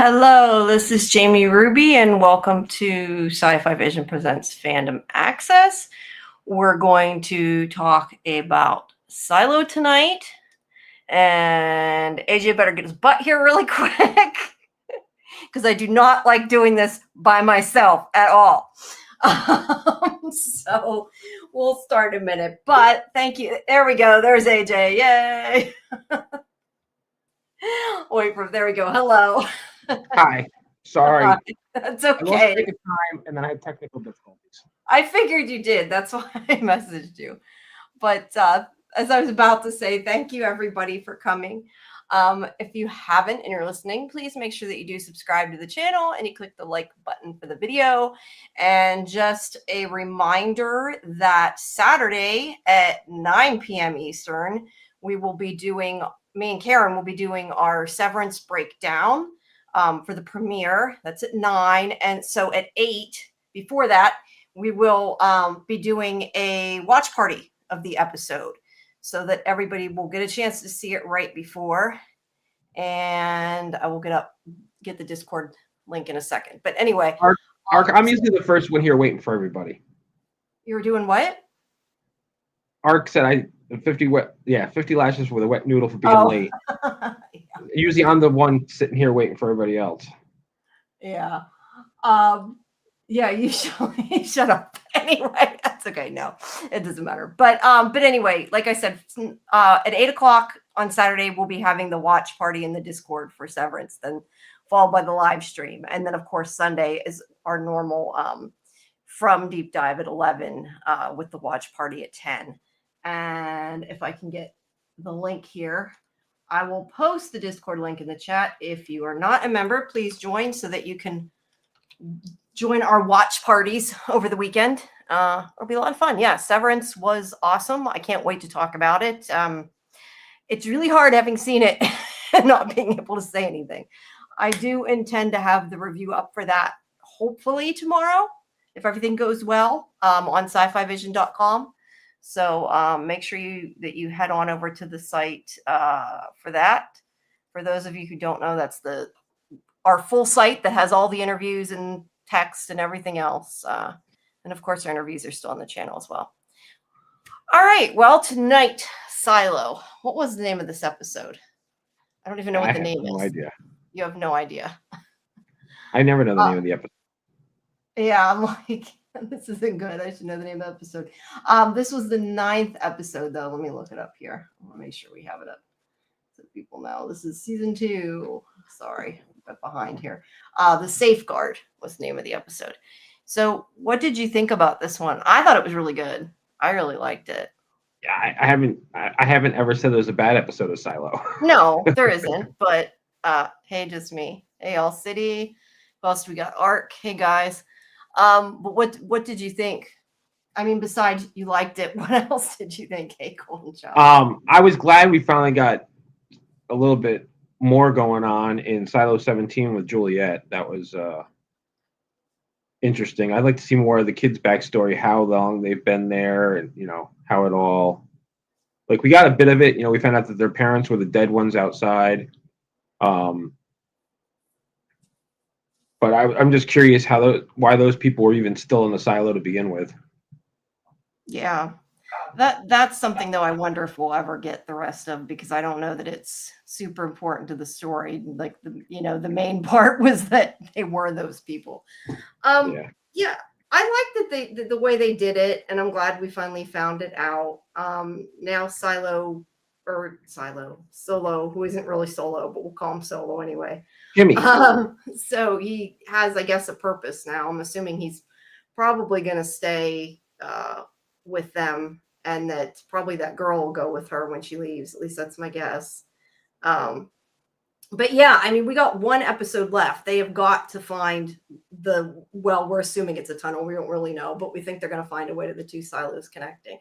Hello, this is Jamie Ruby, and welcome to Sci-Fi Vision Presents Fandom Access. We're going to talk about Silo tonight, and AJ better get his butt here really quick because I do not like doing this by myself at all. So we'll start in a minute, but thank you. There we go. There's AJ. Yay! Wait for there we go. Hello. Hi. Sorry. That's I lost okay. track of time and then I had technical difficulties. I figured you did. That's why I messaged you. But as I was about to say, thank you everybody for coming. If you haven't and you're listening, please make sure that you do subscribe to the channel and you click the like button for the video. And just a reminder that Saturday at 9 p.m. Eastern, we will be doing, me and Karen will be doing our Severance breakdown for the premiere. That's at 9. And so at 8, before that, we will be doing a watch party of the episode so that everybody will get a chance to see it right before. And I will get the Discord link in a second. But anyway. Ark, I'm usually the first one here waiting for everybody. You were doing what? Ark said 50 lashes for the wet noodle for being late. Yeah. Usually I'm the one sitting here waiting for everybody else. Yeah. Yeah, you shut up. Anyway, that's okay. No, it doesn't matter. But anyway, like I said, at 8 o'clock on Saturday, we'll be having the watch party in the Discord for Severance, then followed by the live stream. And then, of course, Sunday is our normal From Deep Dive at 11 with the watch party at 10. And if I can get the link here, I will post the Discord link in the chat. If you are not a member, please join so that you can join our watch parties over the weekend. It'll be a lot of fun. Yeah, Severance was awesome. I can't wait to talk about it. It's really hard having seen it and not being able to say anything. I do intend to have the review up for that hopefully tomorrow, if everything goes well, on scifivision.com. So make sure that you head on over to the site for that. For those of you who don't know, that's our full site that has all the interviews and text and everything else. And of course, our interviews are still on the channel as well. All right. Well, tonight, Silo. What was the name of this episode? I don't even know what the name is. No idea. You have no idea. I never know the name of the episode. Yeah, I'm like, this isn't good. I should know the name of the episode. This was the 9th episode, though. Let me look it up here. I want to make sure we have it up so people know. This is season 2. Sorry, I'm behind here. The Safeguard was the name of the episode. So what did you think about this one? I thought it was really good. I really liked it. Yeah, I haven't ever said there was a bad episode of Silo. No, there isn't. But hey, just me. Hey, all city. Who else we got? Ark. Hey, guys. But what did you think? I mean, besides you liked it, what else did you think? Hey, Golden Child. I was glad we finally got a little bit more going on in Silo 17 with Juliet. That was interesting. I'd like to see more of the kids' backstory, how long they've been there, and how it all. Like, we got a bit of it. We found out that their parents were the dead ones outside. But I'm just curious why those people were even still in the silo to begin with. Yeah, that's something though. I wonder if we'll ever get the rest of, because I don't know that it's super important to the story. Like the main part was that they were those people. Yeah, I like that the way they did it, and I'm glad we finally found it out. Now Solo, who isn't really Solo, but we'll call him Solo anyway. Jimmy. So he has, I guess, a purpose now. I'm assuming he's probably going to stay with them, and that probably that girl will go with her when she leaves. At least that's my guess. But yeah, I mean, we got one episode left. They have got to find we're assuming it's a tunnel. We don't really know, but we think they're going to find a way to the two silos connecting.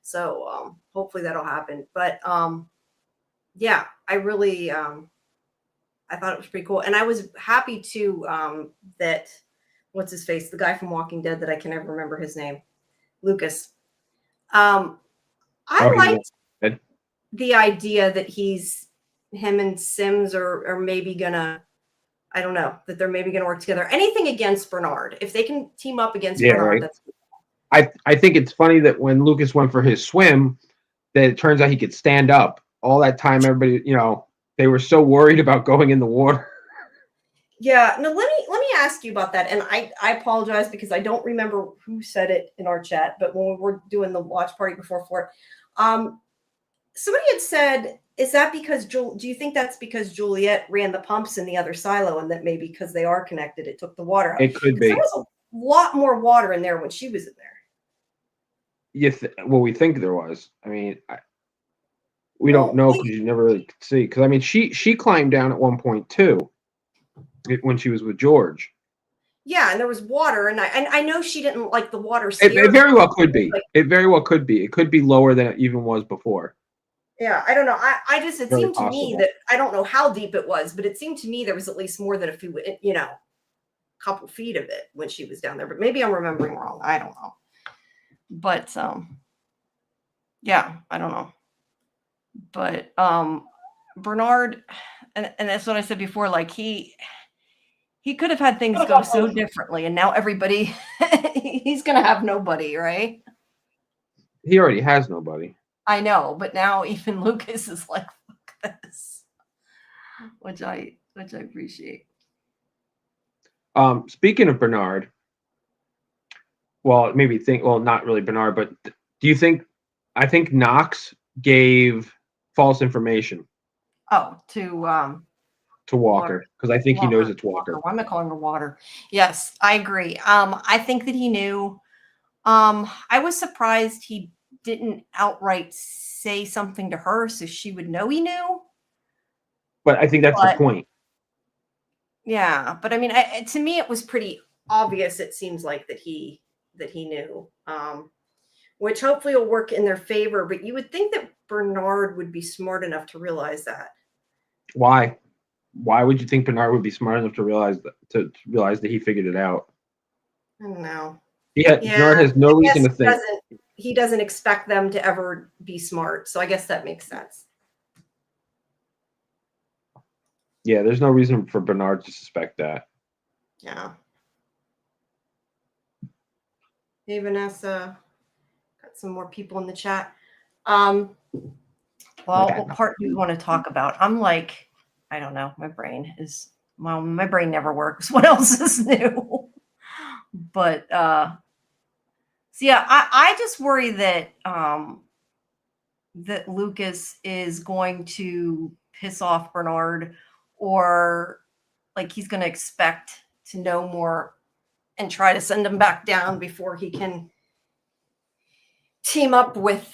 So hopefully that'll happen. But yeah, I really, I thought it was pretty cool. And I was happy too that, what's his face? The guy from Walking Dead that I can never remember his name. Lucas. I liked the idea that him and Sims are maybe gonna, I don't know, that they're maybe going to work together. Anything against Bernard. If they can team up against Yeah, Bernard, right. that's I think it's funny that when Lucas went for his swim, that it turns out he could stand up. All that time, everybody, they were so worried about going in the water. Yeah, no, let me ask you about that. And I apologize because I don't remember who said it in our chat, but when we were doing the watch party before for it, somebody had said, is that because do you think that's because Juliet ran the pumps in the other silo, and that maybe because they are connected, it took the water out? It could Because there be. was a lot more water in there when she was in there. Well, we think there was. I mean, we don't Well, know because you never really could see. Because I mean, she climbed down at one point too, when she was with George. yeah, and there was water, and I know she didn't like the water It scared very her. well could be. Like, It very well could be. It could be lower than it even was before. yeah, I don't know. I just, it Very seemed to me possible. that, I don't know how deep it was, but it seemed to me there was at least more than a few, couple feet of it when she was down there. But maybe I'm remembering wrong. I don't know. But yeah, I don't know. But Bernard, and that's what I said before. Like he could have had things go so differently, and now everybody he's gonna have nobody, right? He already has nobody. I know, but now even Lucas is like, fuck this, which I appreciate. Speaking of Bernard, well, not really Bernard, but do you think? I think Knox gave false information Oh, to Water. Walker because I think he knows Walker. it's Walker. Why am I calling her Water? Yes, I agree. I think that he knew. I was surprised he didn't outright say something to her so she would know he knew. But I think that's the But point. yeah, but I mean, to me, it was pretty obvious. It seems like that he knew, which hopefully will work in their favor. But you would think that Bernard would be smart enough to realize that. Why? Why would you think Bernard would be smart enough to realize that he figured it out? I don't know. Yeah, Yeah, Bernard has no I reason guess to think. he doesn't expect them to ever be smart. So I guess that makes sense. Yeah, there's no reason for Bernard to suspect that. Yeah. Hey, Vanessa. Got some more people in the chat. Well, what part do you want to talk about? I'm like, I don't know. My brain never works. What else is new? But so yeah, I just worry that that Lucas is going to piss off Bernard, or like he's going to expect to know more and try to send him back down before he can team up with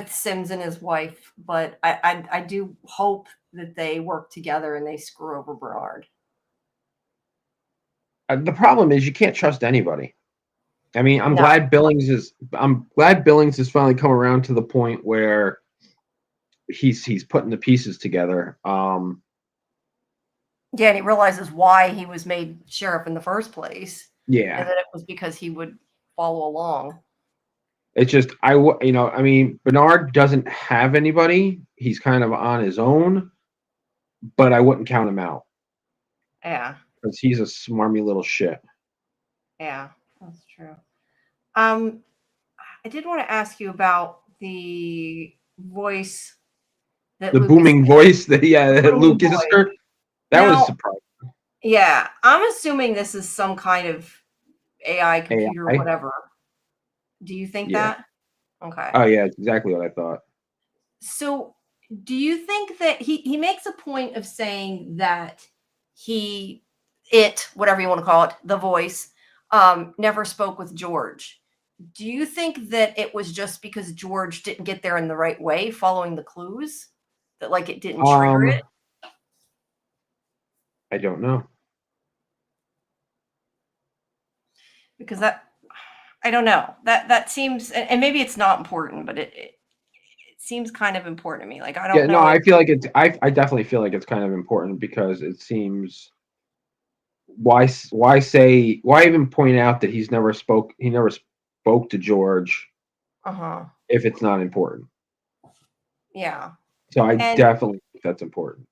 Sims and his wife. But I do hope that they work together and they screw over Bernard. The problem is you can't trust anybody. I mean, I'm No. glad Billings has finally come around to the point where he's putting the pieces together. Yeah, and he realizes why he was made sheriff in the first place. Yeah, And that it was because he would follow along. it's just I mean, Bernard doesn't have anybody. He's kind of on his own, but I wouldn't count him out. Yeah. Because he's a smarmy little shit. Yeah, that's true. I did want to ask you about the voice that The Lucas booming did. voice that Lucas heard. That was surprising. Yeah, I'm assuming this is some kind of AI computer, AI? whatever. Do you think that? Okay. Oh yeah, it's exactly what I thought. So do you think that he makes a point of saying that whatever you want to call it, the voice, never spoke with George? Do you think that it was just because George didn't get there in the right way following the clues, that like it didn't trigger it? I don't know. Because I don't know. That seems, and maybe it's not important, but it seems kind of important to me. Like, I don't know. No, I feel like I definitely feel like it's kind of important because it seems why even point out that he never spoke to George if it's not important. Yeah. So I definitely think that's important.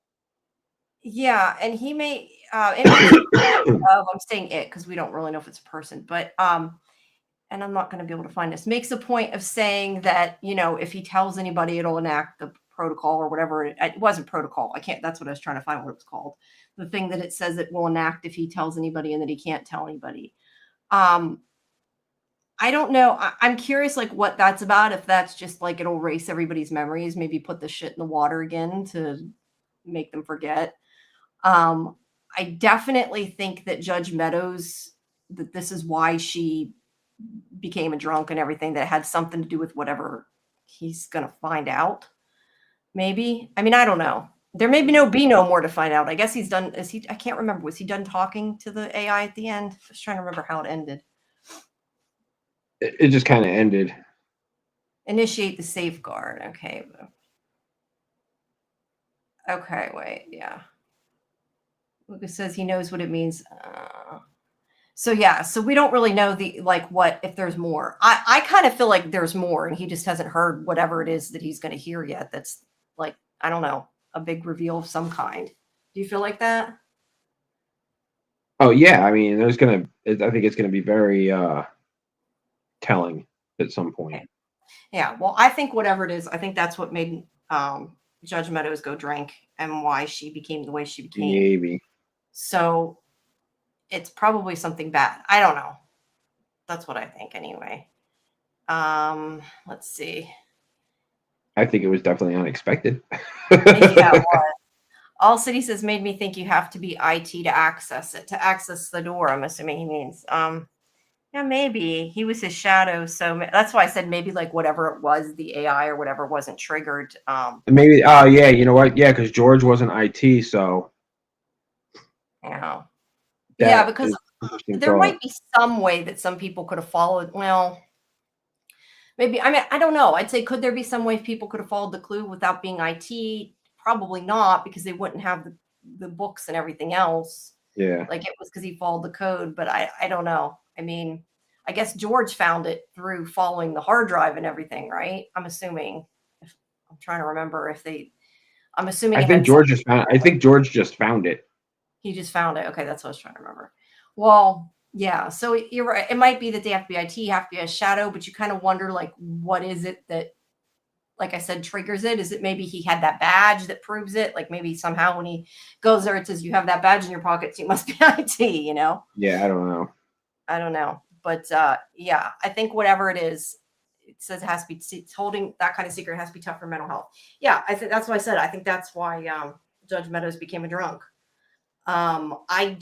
Yeah, and he may it makes a point of I'm saying it because we don't really know if it's a person, but and I'm not going to be able to find this. Makes a point of saying that, if he tells anybody, it'll enact the protocol or whatever. It wasn't protocol. I can't. That's what I was trying to find what it was called. The thing that it says it will enact if he tells anybody and that he can't tell anybody. Um, I don't know. I'm curious, like what that's about. If that's just like it'll erase everybody's memories, maybe put the shit in the water again to make them forget. Um, I definitely think that Judge Meadows, that this is why she became a drunk and everything, that had something to do with whatever he's going to find out. Maybe. I mean, I don't know. There may be no more to find out. I guess he's done. I can't remember. Was he done talking to the AI at the end? I was trying to remember how it ended. It just kind of ended. Initiate the safeguard. Okay. Okay. Wait. Yeah. Lucas says he knows what it means. So yeah, so we don't really know what if there's more. I kind of feel like there's more, and he just hasn't heard whatever it is that he's going to hear yet. That's like, I don't know, a big reveal of some kind. Do you feel like that? Oh yeah, I mean, I think it's gonna be very telling at some point. Okay. Yeah. Well, I think whatever it is, I think that's what made Judge Meadows go drink and why she became the way she became. Maybe. So it's probably something bad. I don't know. That's what I think anyway. Let's see. I think it was definitely unexpected. Yeah, it was. All City says made me think you have to be IT to access it, to access the door. I'm assuming he means. Yeah, maybe he was his shadow, so that's why I said maybe like whatever it was, the AI or whatever wasn't triggered. Maybe. Oh yeah, you know what? Yeah, because George wasn't IT, so. Yeah, because there thought. might be some way that some people could have followed. Well, maybe. I mean, I don't know. I'd say could there be some way people could have followed the clue without being IT? Probably not, because they wouldn't have the books and everything else. Yeah. Like it was because he followed the code, but I don't know. I mean, I guess George found it through following the hard drive and everything, right? I'm assuming. If I'm trying to remember if they. I'm assuming. I think George just found it. He just found it. Okay, that's what I was trying to remember. Well, yeah. So you're right. It might be that the FBI have to be a shadow, but you kind of wonder, like, what is it that, like I said, triggers it? Is it maybe he had that badge that proves it? Like maybe somehow when he goes there, it says you have that badge in your pocket, so you must be IT. Yeah, I don't know. I don't know, but yeah, I think whatever it is, it says it has to be. It's holding that kind of secret has to be tough for mental health. Yeah, I think that's what I said. I think that's why Judge Meadows became a drunk. I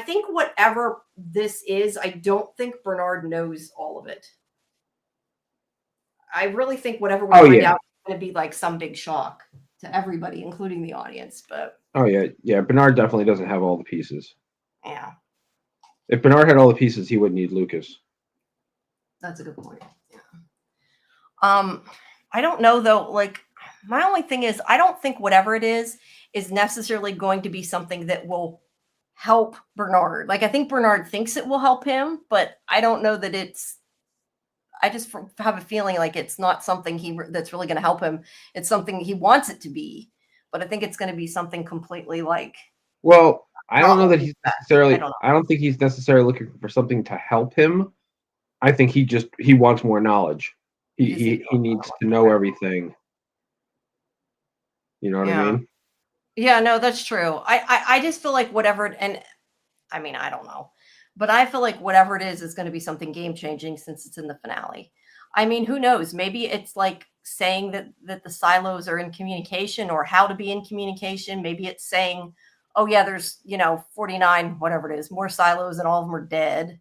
think whatever this is, I don't think Bernard knows all of it. I really think whatever we find out is going to be like some big shock to everybody, including the audience. But yeah. Bernard definitely doesn't have all the pieces. Yeah. If Bernard had all the pieces, he wouldn't need Lucas. That's a good point. Yeah. I don't know though. Like, my only thing is, I don't think whatever it is necessarily going to be something that will help Bernard. Like, I think Bernard thinks it will help him, but I don't know that it's. I just have a feeling like it's not something that's really going to help him. It's something he wants it to be, but I think it's going to be something completely like. Well, I don't know that he's necessarily. I don't think he's necessarily looking for something to help him. I think he wants more knowledge. He needs to know everything. You know what I mean? Yeah, no, that's true. I just feel like whatever, and I mean, I don't know, but I feel like whatever it is going to be something game changing since it's in the finale. I mean, who knows? Maybe it's like saying that the silos are in communication or how to be in communication. Maybe it's saying, oh yeah, there's 49, whatever it is, more silos and all of them are dead.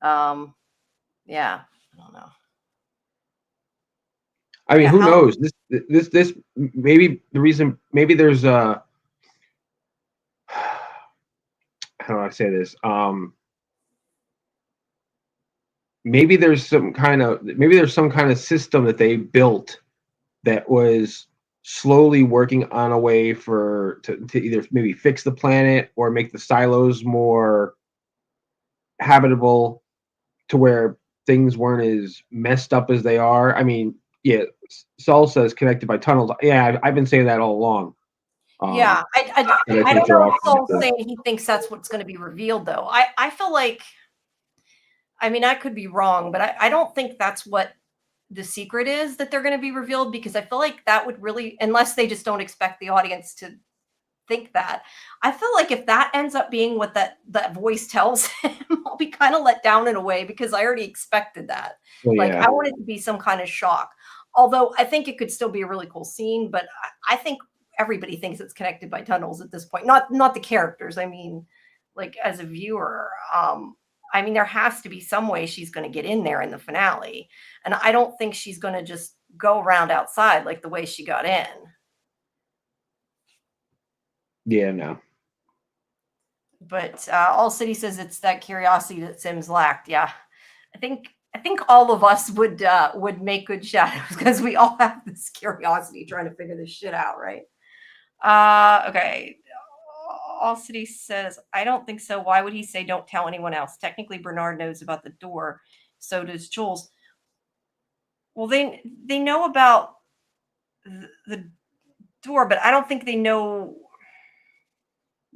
Yeah, I don't know. I mean, who knows? This maybe the reason. Maybe there's how do I say this? Maybe there's some kind of system that they built that was slowly working on a way to either maybe fix the planet or make the silos more habitable to where things weren't as messed up as they are. I mean, yeah, Saul says connected by tunnels. Yeah, I've been saying that all along. Yeah, And I I think don't they're know all if Saul's connected. saying he thinks that's what's going to be revealed, though. I feel like, I mean, I could be wrong, but I don't think that's what the secret is that they're going to be revealed, because I feel like that would really, unless they just don't expect the audience to think that. I feel like if that ends up being what that voice tells him, I'll be kind of let down in a way, because I already expected that. Well, Like, yeah, I want it to be some kind of shock. Although I think it could still be a really cool scene, but I think everybody thinks it's connected by tunnels at this point. Not the characters. I mean, like as a viewer, I mean, there has to be some way she's going to get in there in the finale, and I don't think she's going to just go around outside like the way she got in. yeah, no. But All City says it's that curiosity that Sims lacked. Yeah, I think all of us would make good shadows, because we all have this curiosity trying to figure this shit out, right? Okay. All City says, I don't think so. Why would he say don't tell anyone else? Technically, Bernard knows about the door. So does Jules. Well, they know about the door, but I don't think they know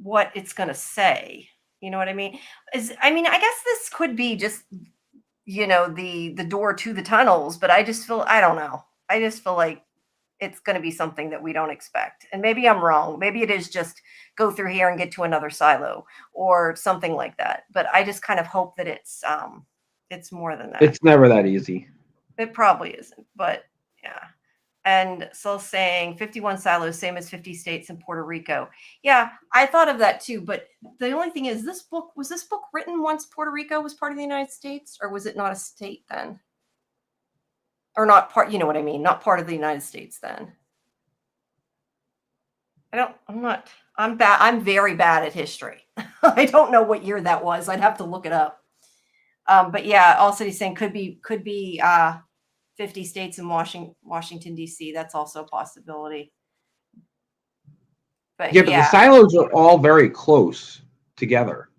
what it's going to say. You know what I mean? I mean, I guess this could be just, the door to the tunnels, but I don't know. I just feel like it's going to be something that we don't expect. And maybe I'm wrong. Maybe it is just go through here and get to another silo or something like that. But I just kind of hope that it's more than that. It's never that easy. It probably isn't, but yeah. And Sol saying 51 silos, same as 50 states and Puerto Rico. Yeah, I thought of that too. But the only thing is, was this book written once Puerto Rico was part of the United States, or was it not a state then? Or not part, you know what I mean? Not part of the United States then. I'm bad. I'm very bad at history. I don't know what year that was. I'd have to look it up. But yeah, also he's saying could be 50 states in Washington, D.C. That's also a possibility. But Yeah, but the yeah, silos are all very close together.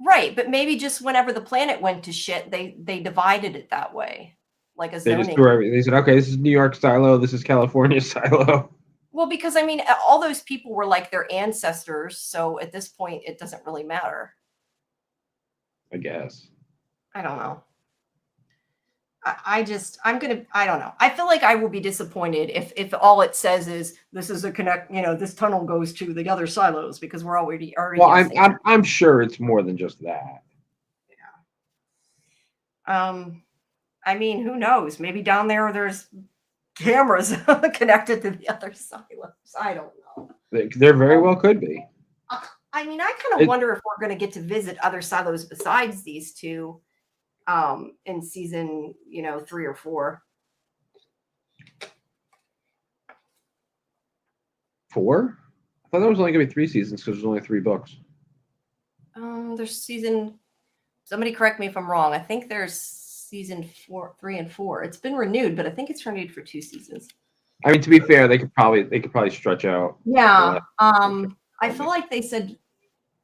right. But maybe just whenever the planet went to shit, they divided it that way, like a They just zoning. threw everything. They said, okay, this is New York silo, this is California silo. Well, because I mean, all those people were like their ancestors, so at this point, it doesn't really matter. I guess. I don't know. I don't know. I feel like I will be disappointed if all it says is this is a connect, this tunnel goes to the other silos, because we're already Well, guessing. I'm sure it's more than just that. Yeah. I mean, who knows? Maybe down there's cameras connected to the other silos. I don't know. There very well could be. I mean, I kind of wonder if we're going to get to visit other silos besides these two in season, 3 or 4. 4? I thought there was only going to be 3 seasons because there's only 3 books. There's season. Somebody correct me if I'm wrong. I think there's season 3 and 4. It's been renewed, but I think it's renewed for 2 seasons. I mean, to be fair, they could probably stretch out. Yeah. I feel like they said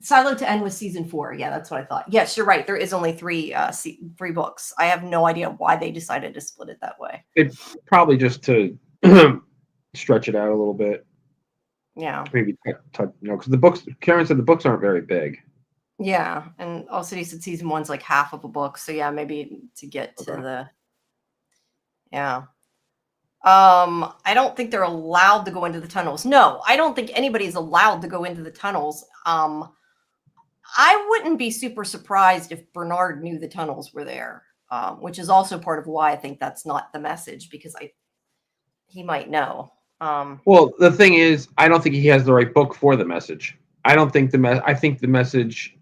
Silo to End was season 4. Yeah, that's what I thought. Yes, you're right. There is only 3 books. I have no idea why they decided to split it that way. It probably just to stretch it out a little bit. Yeah. Maybe because the books. Karen said the books aren't very big. Yeah, and also he said season 1's like half of a book. So yeah, maybe to get to the. Yeah. I don't think they're allowed to go into the tunnels. No, I don't think anybody's allowed to go into the tunnels. I wouldn't be super surprised if Bernard knew the tunnels were there, which is also part of why I think that's not the message, because he might know. Well, the thing is, I don't think he has the right book for the message. I don't think I think the message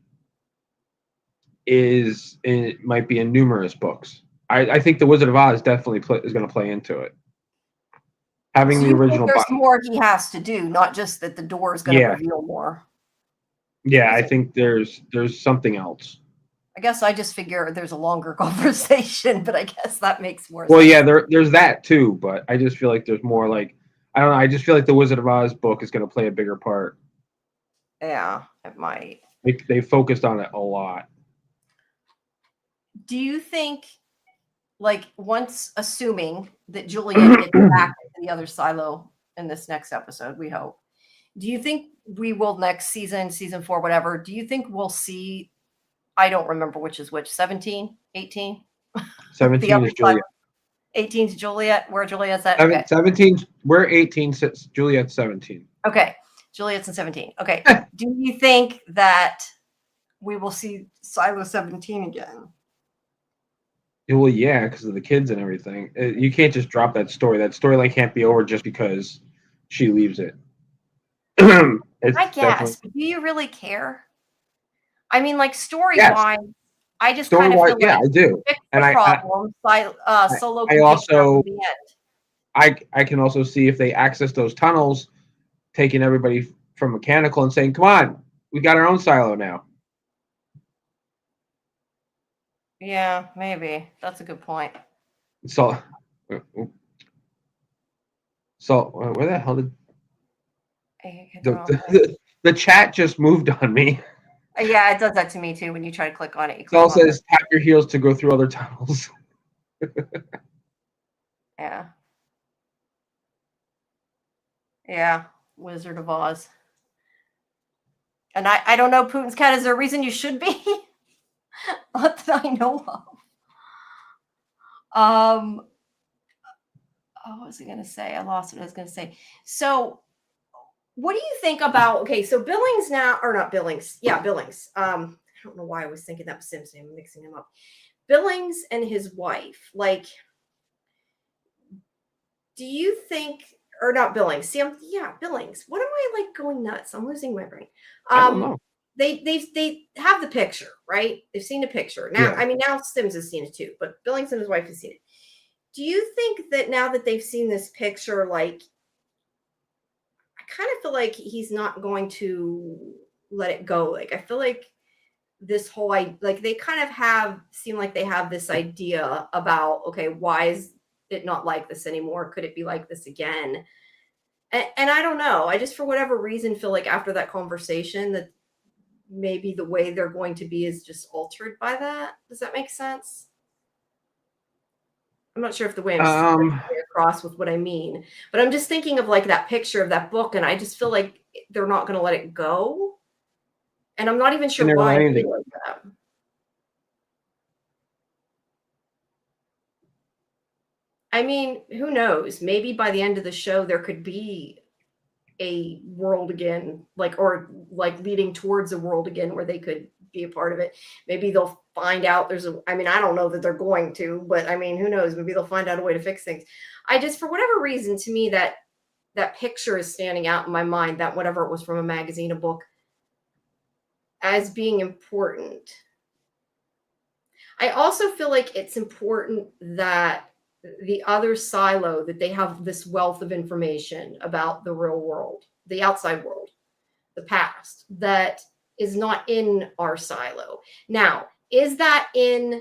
it might be in numerous books. I think the Wizard of Oz definitely is going to play into it. Having So the you think original. there's more he has to do, not just that the door is going to reveal more. Yeah, I think there's something else. I guess I just figure there's a longer conversation, but I guess that makes more sense. Well, yeah, there's that too, but I just feel like there's more like, I don't know, I just feel like the Wizard of Oz book is going to play a bigger part. Yeah, it might. They focused on it a lot. Do you think, like, once assuming that Juliet gets back into the other silo, in this next episode, we hope. Do you think we will next season, season 4, whatever, do you think we'll see, I don't remember which is which, 17, 18? The 17 other is side, Juliet. 18 is Juliet, where Juliet's at? Okay. 17, we're 18, Juliet's 17. Okay. Juliet's in 17. Okay. Do you think that we will see Silo 17 again? Well, yeah, because of the kids and everything. You can't just drop that story. That storyline can't be over just because she leaves it. It's I guess. But do you really care? I mean, like, story-wise, yes. I just kind of Story-wise, feel yeah, like I do. fix And the problem. Solo I can take care also of the end. I can also see if they access those tunnels, taking everybody from mechanical and saying, "Come on, we got our own silo now." Yeah, maybe. That's a good point. So, where the hell did the chat just moved on me? Yeah, it does that to me too. When you try to click on it, you It click all on says tap your heels to go through other tunnels. Yeah. Yeah. Wizard of Oz. And I don't know, Putin's cat, is there a reason you should be? Not that I know of. What was I going to say? I lost what I was going to say. So, what do you think about, okay, so Billings now, or not Billings. Yeah, Billings. I don't know why I was thinking that was Simpson. I'm mixing him up. Billings and his wife, like, do you think, or not Billings? See, Billings. What am I like going nuts? I'm losing my brain. I don't know. They have the picture, right? They've seen the picture. Now, Yeah. I mean, now Sims has seen it too, but Billings and his wife have seen it. Do you think that now that they've seen this picture, like, I kind of feel like he's not going to let it go. Like, I feel like this whole, like, they kind of seem like they have this idea about, okay, why is it not like this anymore? Could it be like this again? And I don't know. I just, for whatever reason, feel like after that conversation that maybe the way they're going to be is just altered by that. Does that make sense? I'm not sure if the way I'm across with what I mean, but I'm just thinking of like that picture of that book, and I just feel like they're not going to let it go. And I'm not even sure why I feel like that. I mean, who knows? Maybe by the end of the show, there could be a world again, like, or like leading towards a world again where they could be a part of it. Maybe they'll find out I mean, I don't know that they're going to, but I mean, who knows? Maybe they'll find out a way to fix things. I just, for whatever reason, to me, that picture is standing out in my mind, that whatever it was from a magazine, a book, as being important. I also feel like it's important that the other silo, that they have this wealth of information about the real world, the outside world, the past, that is not in our silo. Now, is that in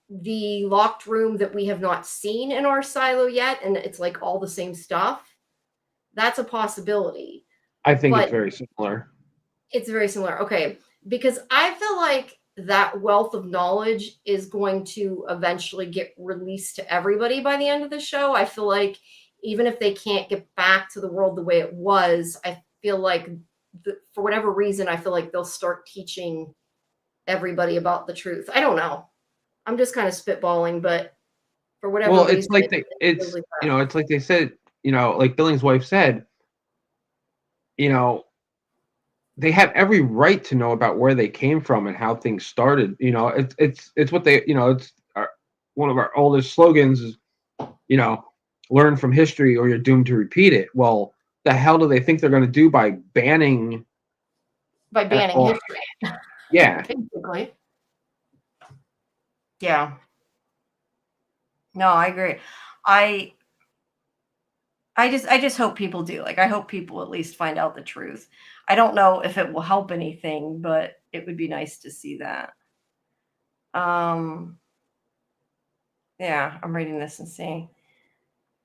the locked room that we have not seen in our silo yet, and it's like all the same stuff? That's a possibility. I think it's very similar. It's very similar. Okay. Because I feel like that wealth of knowledge is going to eventually get released to everybody by the end of the show. I feel like even if they can't get back to the world the way it was, I feel like for whatever reason, I feel like they'll start teaching everybody about the truth. I don't know. I'm just kind of spitballing, but for whatever reason, it's like it's like they said, like Billing's wife said, they have every right to know about where they came from and how things started. It's what they, it's one of our oldest slogans is, learn from history or you're doomed to repeat it. Well, the hell do they think they're going to do by banning history? Yeah. Basically. Yeah. No, I agree. I just hope people do. Like, I hope people at least find out the truth. I don't know if it will help anything, but it would be nice to see that. Yeah, I'm reading this and seeing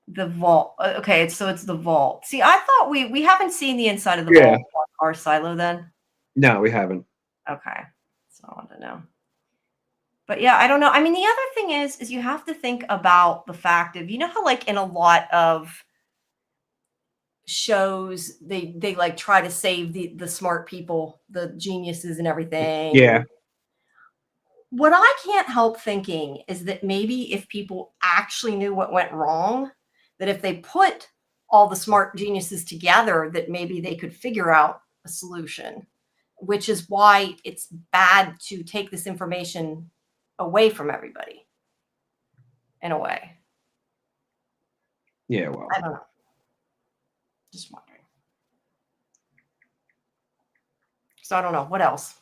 the vault. Okay, so it's the vault. See, I thought we haven't seen the inside of the vault on our silo then. No, we haven't. Okay, so I want to know. But yeah, I don't know. I mean, the other thing is you have to think about the fact of, how like in a lot of shows they like try to save the smart people, the geniuses and everything. Yeah. What I can't help thinking is that maybe if people actually knew what went wrong, that if they put all the smart geniuses together, that maybe they could figure out a solution, which is why it's bad to take this information away from everybody in a way. Yeah, well. I don't know. Just wondering. So I don't know. What else?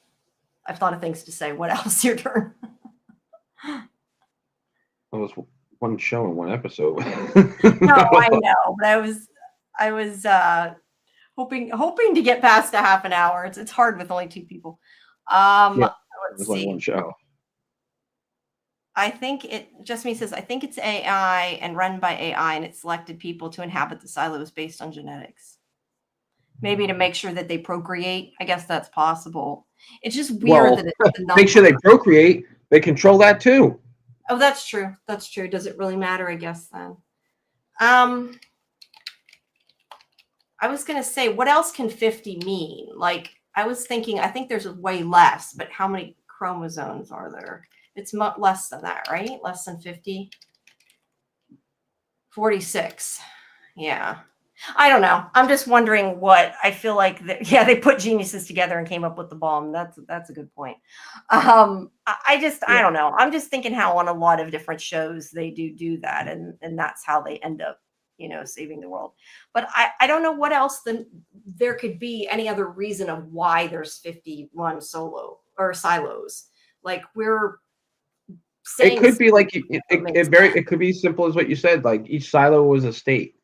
I've thought of things to say. What else? Your turn. It was one show in one episode. No, I know, but I was hoping to get past a half an hour. It's hard with only two people. Yeah, it Let's was like see. one show. I think Just Me says, I think it's AI and run by AI, and it selected people to inhabit the silos based on genetics. Maybe to make sure that they procreate. I guess that's possible. It's just weird that it's the Make sure they procreate. They control that too. Oh, that's true. That's true. Does it really matter? I guess then. I was going to say, what else can 50 mean? Like, I was thinking, I think there's way less, but how many chromosomes are there? It's less than that, right? Less than 50? 46. Yeah. I don't know. I'm just wondering what I feel like. Yeah, they put geniuses together and came up with the bomb. That's a good point. I don't know. I'm just thinking how on a lot of different shows they do that, and that's how they end up, saving the world. But I don't know what else there could be any other reason of why there's 51 silos. Like we're saying It could be like it could be simple as what you said. Like each silo was a state.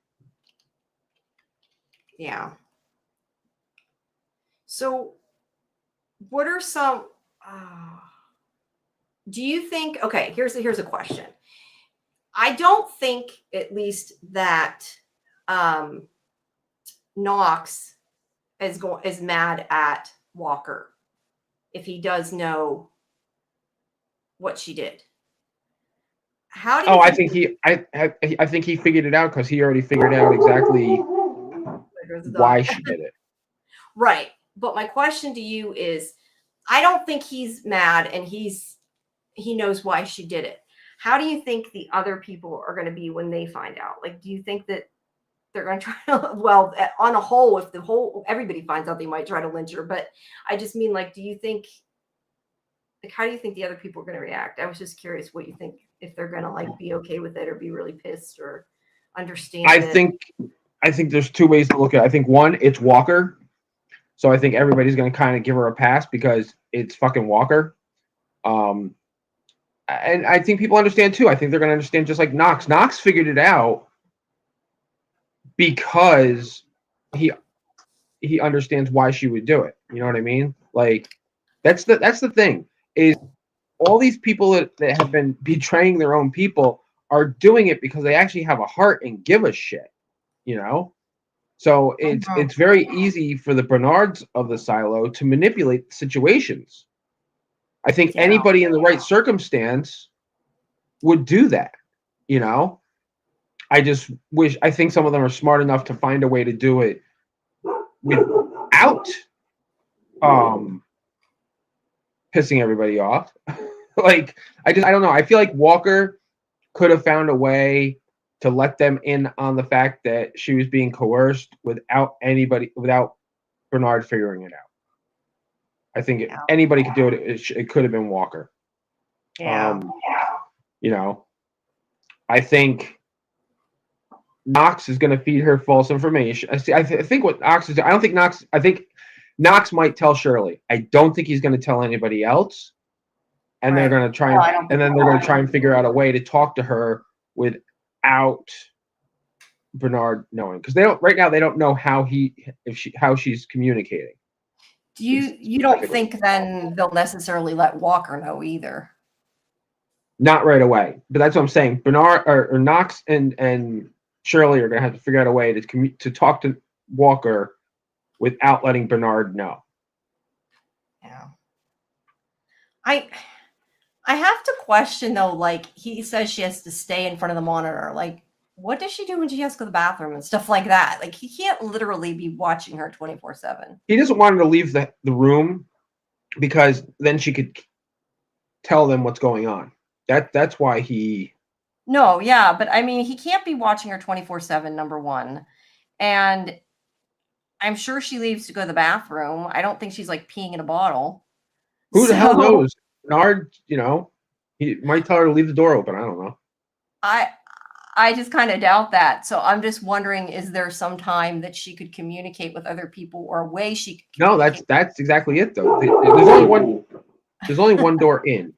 Yeah. So, what are some? Do you think? Okay, here's a question. I don't think, at least, that Knox is mad at Walker if he does know what she did. How do you? I think he figured it out because he already figured out exactly why she did it. Right. But my question to you is, I don't think he's mad, and he knows why she did it. How do you think the other people are going to be when they find out? Like, do you think that they're going to try to, well, on a whole, if everybody finds out, they might try to lynch her. But I just mean, like, do you think, like, how do you think the other people are going to react? I was just curious what you think, if they're going to like be okay with it or be really pissed or understand it. I think there's two ways to look at it. I think one, it's Walker. So I think everybody's going to kind of give her a pass because it's fucking Walker. And I think people understand too. I think they're going to understand just like Knox. Knox figured it out because he understands why she would do it. You know what I mean? Like that's the thing is all these people that have been betraying their own people are doing it because they actually have a heart and give a shit. You know? So it's very easy for the Bernards of the silo to manipulate situations. I think anybody in the right circumstance would do that, you know? I think some of them are smart enough to find a way to do it without pissing everybody off. Like I don't know. I feel like Walker could have found a way to let them in on the fact that she was being coerced without Bernard figuring it out. I think anybody could do it. It could have been Walker. Yeah. You know, I think Knox is going to feed her false information. I think what Knox is. I don't think Knox. I think Knox might tell Shirley. I don't think he's going to tell anybody else. And they're going to try and then they're going to try and figure out a way to talk to her without Bernard knowing, because right now they don't know how she's communicating. Do you don't think then they'll necessarily let Walker know either? Not right away, but that's what I'm saying. Bernard or Knox and Shirley are going to have to figure out a way to talk to Walker without letting Bernard know. Yeah. I have to question though, like he says she has to stay in front of the monitor. Like, what does she do when she has to go to the bathroom and stuff like that? Like he can't literally be watching her 24/7. He doesn't want her to leave the room because then she could tell them what's going on. That's why he. No, yeah, but I mean, he can't be watching her 24/7, number one. And I'm sure she leaves to go to the bathroom. I don't think she's like peeing in a bottle. Who the hell So knows? Bernard, he might tell her to leave the door open. I don't know. I I just kind of doubt that. So I'm just wondering, is there some time that she could communicate with other people or a way she could No, communicate? that's exactly it though. There's only one door in.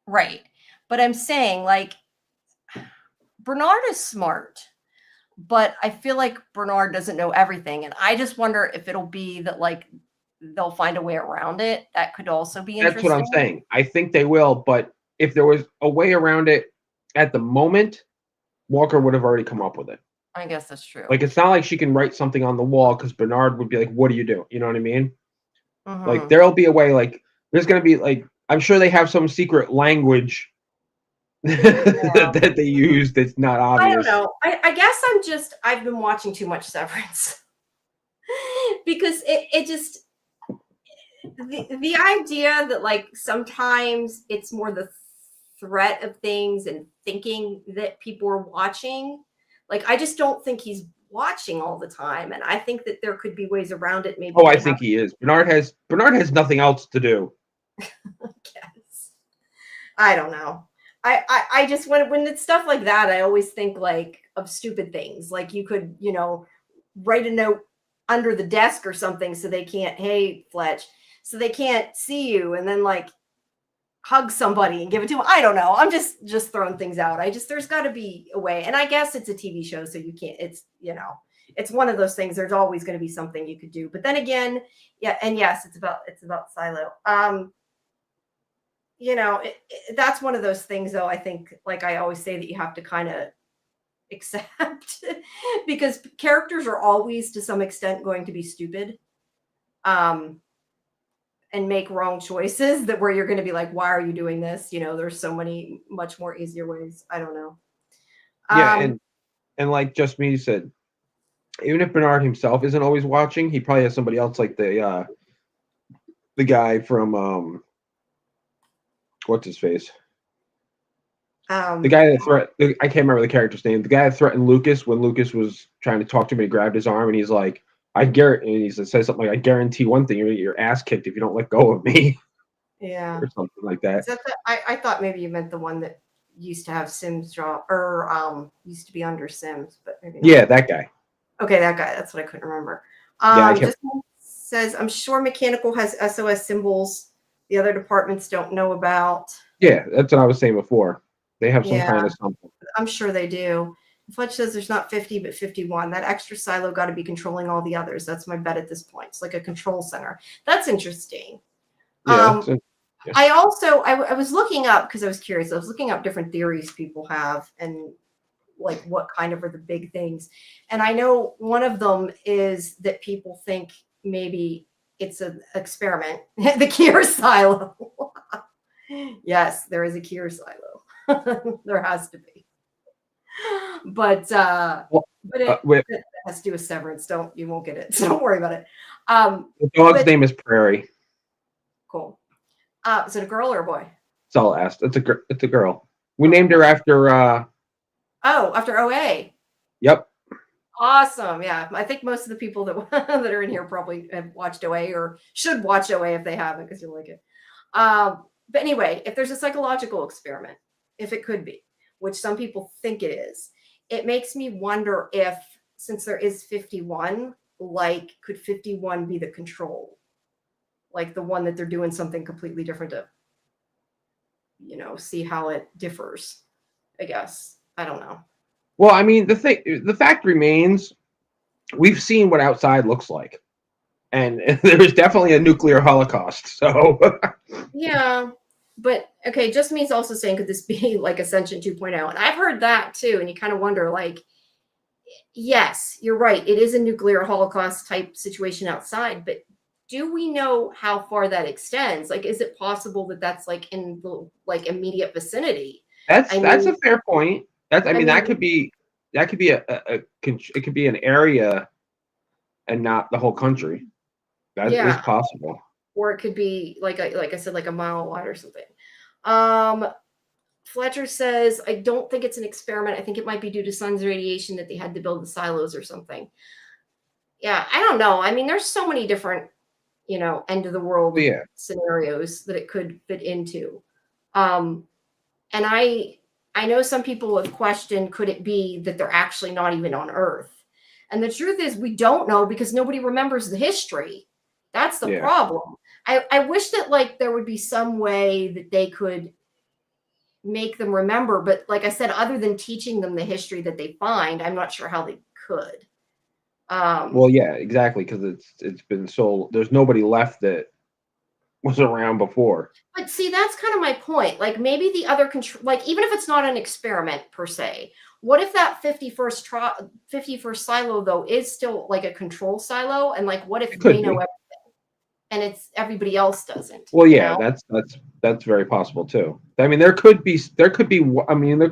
Right. But I'm saying like Bernard is smart, but I feel like Bernard doesn't know everything. And I just wonder if it'll be that like they'll find a way around it. That could also be That's what I'm interesting. saying. I think they will, but if there was a way around it at the moment, Walker would have already come up with it. I guess that's true. Like it's not like she can write something on the wall because Bernard would be like, "What do you do?" You know what I mean? Like Mhm. there'll be a way. Like there's gonna be like I'm sure they have some secret language Yeah. that they use that's not I don't obvious. know. I guess I've been watching too much Severance because it just the idea that like sometimes it's more the threat of things and thinking that people are watching. Like I just don't think he's watching all the time, and I think that there could be ways around it. Maybe Oh, I they have. think he is. Bernard has nothing else to do. Yes. I don't know. I just when it's stuff like that, I always think like of stupid things. Like you could, write a note under the desk or something so they can't, hey, Fletch, so they can't see you, and then like hug somebody and give it to them. I don't know. I'm just throwing things out. There's got to be a way. And I guess it's a TV show, so you can't. It's one of those things. There's always going to be something you could do. But then again, yeah, and yes, it's about Silo. That's one of those things, though. I think, like I always say, that you have to kind of accept because characters are always, to some extent, going to be stupid. Um, and make wrong choices that where you're going to be like, why are you doing this? There's so many much more easier ways. I don't know. Yeah, Um, and like just me said, even if Bernard himself isn't always watching, he probably has somebody else like the guy from what's his face? The um, guy that I can't remember the character's name. The guy that threatened Lucas when Lucas was trying to talk to him and he grabbed his arm and he's like, he says something like, I guarantee one thing, you're gonna get your ass kicked if you don't let go of me yeah. or something like Is that. that I thought maybe you meant the one that used to have Sims draw or used to be under Sims, but maybe not. Yeah, that guy. Okay, that guy. That's what I couldn't remember. Yeah, I can't. This one says, I'm sure mechanical has SOS symbols the other departments don't know about. Yeah, that's what I was saying before. They have some Yeah, kind of something. I'm sure they do. Fletch says there's not 50, but 51. That extra silo got to be controlling all the others. That's my bet at this point. It's like a control center. That's interesting. Yeah, yeah. I was looking up because I was curious. I was looking up different theories people have and like what kind of are the big things. And I know one of them is that people think maybe it's an experiment, the Kier silo. Yes, there is a Kier silo. There has to be. But Well, but it, wait, it has to do with severance. You won't get it. So don't worry about it. the dog's But name is Prairie. cool. Is it a girl or a boy? It's all asked. It's a girl. We named her after. Oh, after OA. Yep. Awesome. Yeah. I think most of the people that that are in here probably have watched OA or should watch OA if they haven't, because you'll like it. But anyway, if there's a psychological experiment, if it could be, which some people think it is, it makes me wonder if, since there is 51, like, could 51 be the control? Like the one that they're doing something completely different to, see how it differs, I guess. I don't know. Well, I mean, the fact remains, we've seen what outside looks like, and there's definitely a nuclear holocaust. So Yeah. But okay, just me's also saying, could this be like Ascension 2.0? And I've heard that too. And you kind of wonder, like, yes, you're right. It is a nuclear holocaust type situation outside, but do we know how far that extends? Like, is it possible that that's like in the like immediate vicinity? that's I that's a mean, fair point. I I mean, mean, that could be. that could be it could be an area and not the whole country. That is Yeah, possible. or it could be like I said, like a mile wide or something. Um, Fletcher says, I don't think it's an experiment. I think it might be due to sun's radiation that they had to build the silos or something. Yeah, I don't know. I mean, there's so many different, end of the But world yeah, scenarios that it could fit into. Um, and I know some people have questioned, could it be that they're actually not even on Earth? And the truth is, we don't know because nobody remembers the history. That's the yeah. problem. I wish that like there would be some way that they could make them remember, but like I said, other than teaching them the history that they find, I'm not sure how they could. Well, yeah, exactly, because it's been so there's nobody left that was around before. But see, that's kind of my point. Like maybe the other control, like even if it's not an experiment per se, what if that 51st silo though is still like a control silo, and like what if It they could know be. and it's everybody else doesn't, Well, you yeah, know? that's very possible too. I mean, I mean, there could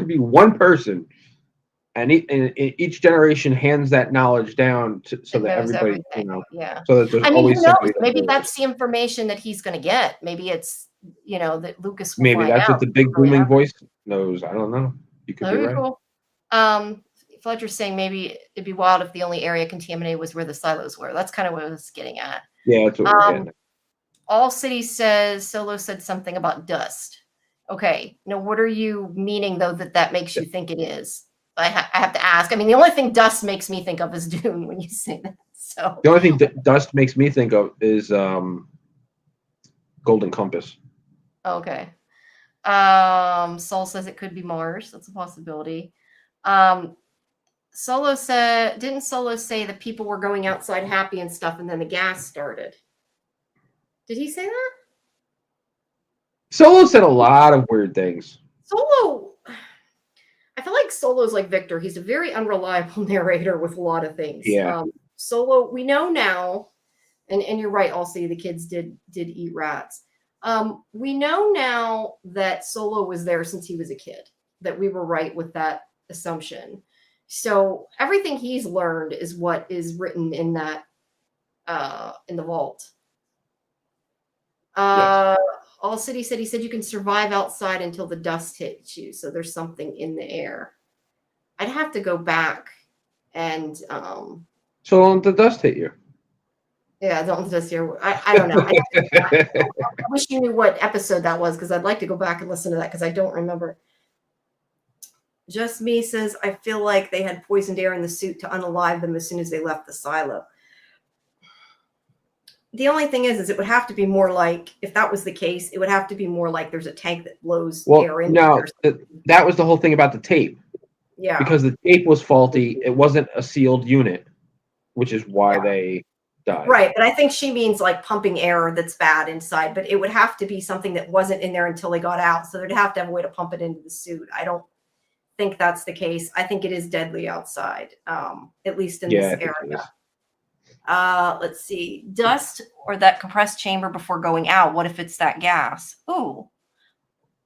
be one person, and, and each generation hands that knowledge down so That that knows everybody, everything. Yeah. so that there's I mean, who always knows? somebody that Maybe knows. that's the information that he's going to get. Maybe it's, that Lucas will Maybe find that's out. what the big Really booming happened. voice knows. I don't know. You could be That'd be right. cool. Um, Fletcher's saying maybe it'd be wild if the only area contaminated was where the silos were. That's kind of what I was getting at. Yeah, that's what we're Um, getting at. All City says Solo said something about dust. Okay, now what are you meaning though that makes you think it is? I have to ask. I mean, the only thing dust makes me think of is Dune when you say that. So The only thing dust makes me think of is Golden Compass. okay. Sol says it could be Mars. That's a possibility. Solo said, didn't Solo say that people were going outside happy and stuff, and then the gas started? Did he say that? Solo said a lot of weird things. Solo, I feel like Solo's like Victor. He's a very unreliable narrator with a lot of things. Yeah, Solo, we know now, and you're right. Also, the kids did eat rats. We know now that Solo was there since he was a kid. That we were right with that assumption. So everything he's learned is what is written in that in the vault. yes. All City said he said you can survive outside until the dust hits you. So there's something in the air. I'd have to go back and So long the dust hit you. yeah, don't just hear. I don't know. I wish you knew what episode that was because I'd like to go back and listen to that because I don't remember. Just Me says I feel like they had poisoned air in the suit to unalive them as soon as they left the silo. The only thing is it would have to be more like, if that was the case, it would have to be more like there's a tank that blows Well, air in no, there. that was the whole thing about the tape Yeah. because the tape was faulty. It wasn't a sealed unit, which is why Yeah. they died. Right. But I think she means like pumping air that's bad inside, but it would have to be something that wasn't in there until they got out. So they'd have to have a way to pump it into the suit. I don't think that's the case. I think it is deadly outside, at least in Yeah, this I think it is. area. Let's see. Dust or that compressed chamber before going out. What if it's that gas? Ooh.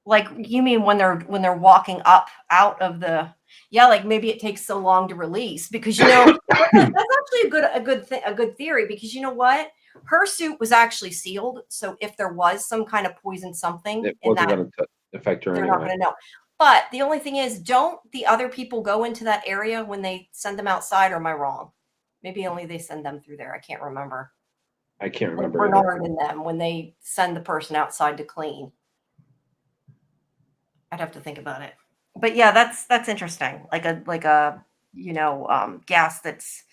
Like you mean when they're walking up out of the like maybe it takes so long to release because that's actually a good theory because you know what? Her suit was actually sealed. So if there was some kind of poison something It in wasn't that, going to affect her they're not anyway. going to know. But the only thing is, don't the other people go into that area when they send them outside, or am I wrong? Maybe only they send them through there. I can't remember. I can't Like remember either. Bernard and them when they send the person outside to clean. I'd have to think about it. But yeah, that's interesting. Like a gas that's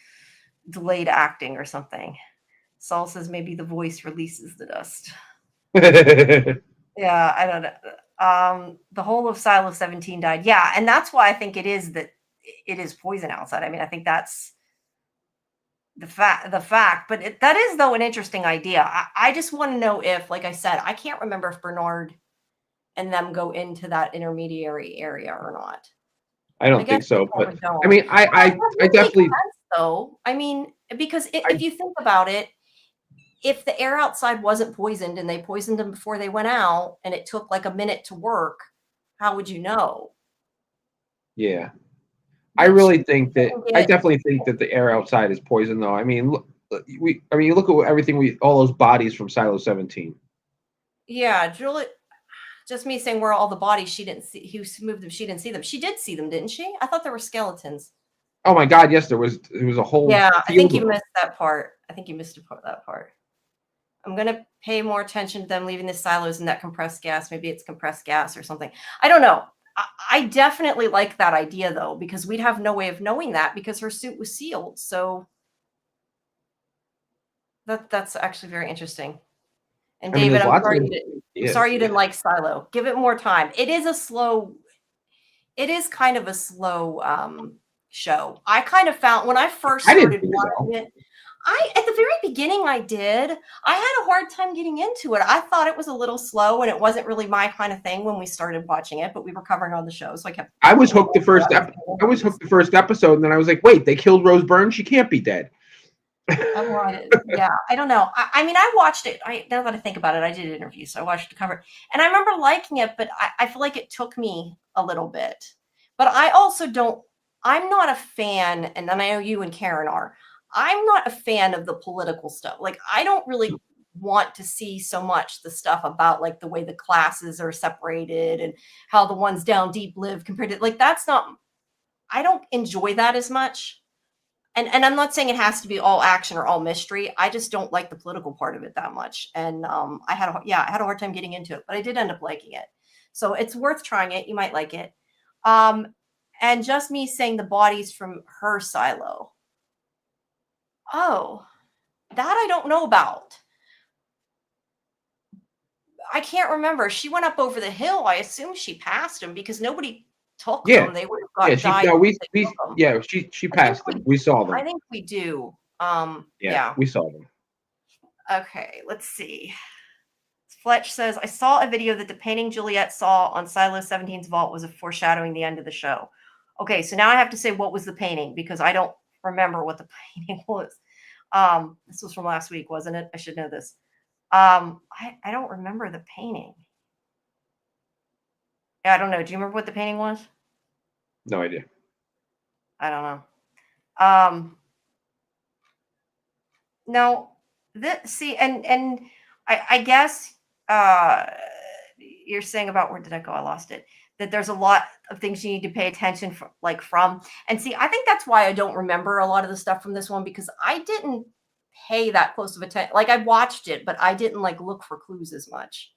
delayed acting or something. Saul says maybe the voice releases the dust. Yeah, I don't know. The whole of Silo 17 died. Yeah, and that's why I think it is poison outside. I mean, I think that's the fact. But that is though an interesting idea. I just want to know if, like I said, I can't remember if Bernard and them go into that intermediary area or not. I don't think so, but Don't. I mean, I definitely sense, though. I mean, because if you think about it, if the air outside wasn't poisoned and they poisoned them before they went out, and it took like a minute to work, how would you know? yeah. I really think that I get, definitely think that the air outside is poison, though. I mean, you look at everything all those bodies from Silo 17. yeah, Julie. Just me saying where all the bodies she didn't see. He moved them. She didn't see them. She did see them, didn't she? I thought there were skeletons. Oh my God, yes, there was a whole Yeah, I think field you of them. missed that part. I think you missed that part. I'm gonna pay more attention to them leaving the silos and that compressed gas. Maybe it's compressed gas or something. I don't know. I definitely like that idea though, because we'd have no way of knowing that because her suit was sealed. So that's actually very interesting. And I mean, David, there's I'm lots of sorry yes, you didn't yeah. like Silo. Give it more time. It is kind of a slow show. I kind of found when I first I didn't started think so. watching it, at the very beginning I did. I had a hard time getting into it. I thought it was a little slow and it wasn't really my kind of thing when we started watching it, but we were covering on the show, so I kept I was looking hooked the first at I was hooked the first episode, and then I was like, wait, they killed Rose Byrne? She can't be dead. I wanted, yeah, I don't know. I mean, I watched it. Now that I think about it, I did an interview, so I watched the cover, and I remember liking it, but I feel like it took me a little bit. But I also don't. I'm not a fan, and then I know you and Karen are. I'm not a fan of the political stuff. Like, I don't really want to see so much the stuff about like the way the classes are separated and how the ones down deep live compared to like that's not. I don't enjoy that as much. And I'm not saying it has to be all action or all mystery. I just don't like the political part of it that much. And I had a hard time getting into it, but I did end up liking it. So it's worth trying it. You might like it. Um, and just me saying the bodies from her silo. Oh, that I don't know about. I can't remember. She went up over the hill. I assume she passed him because nobody took Yeah, them. They would have yeah. got died. They took them. She I think passed them. We saw them. we do. Yeah, Yeah. we saw them. Okay, let's see. Fletch says, I saw a video that the painting Juliet saw on Silo 17's vault was a foreshadowing the end of the show. Okay, so now I have to say what was the painting because I don't remember what the painting was. This was from last week, wasn't it? I should know this. I don't remember the painting. Yeah, I don't know. Do you remember what the painting was? No idea. I don't know. No, see, and I guess you're saying about where did I go? I lost it. That there's a lot of things you need to pay attention from. And see, I think that's why I don't remember a lot of the stuff from this one because I didn't pay that close of attention. Like I watched it, but I didn't like look for clues as much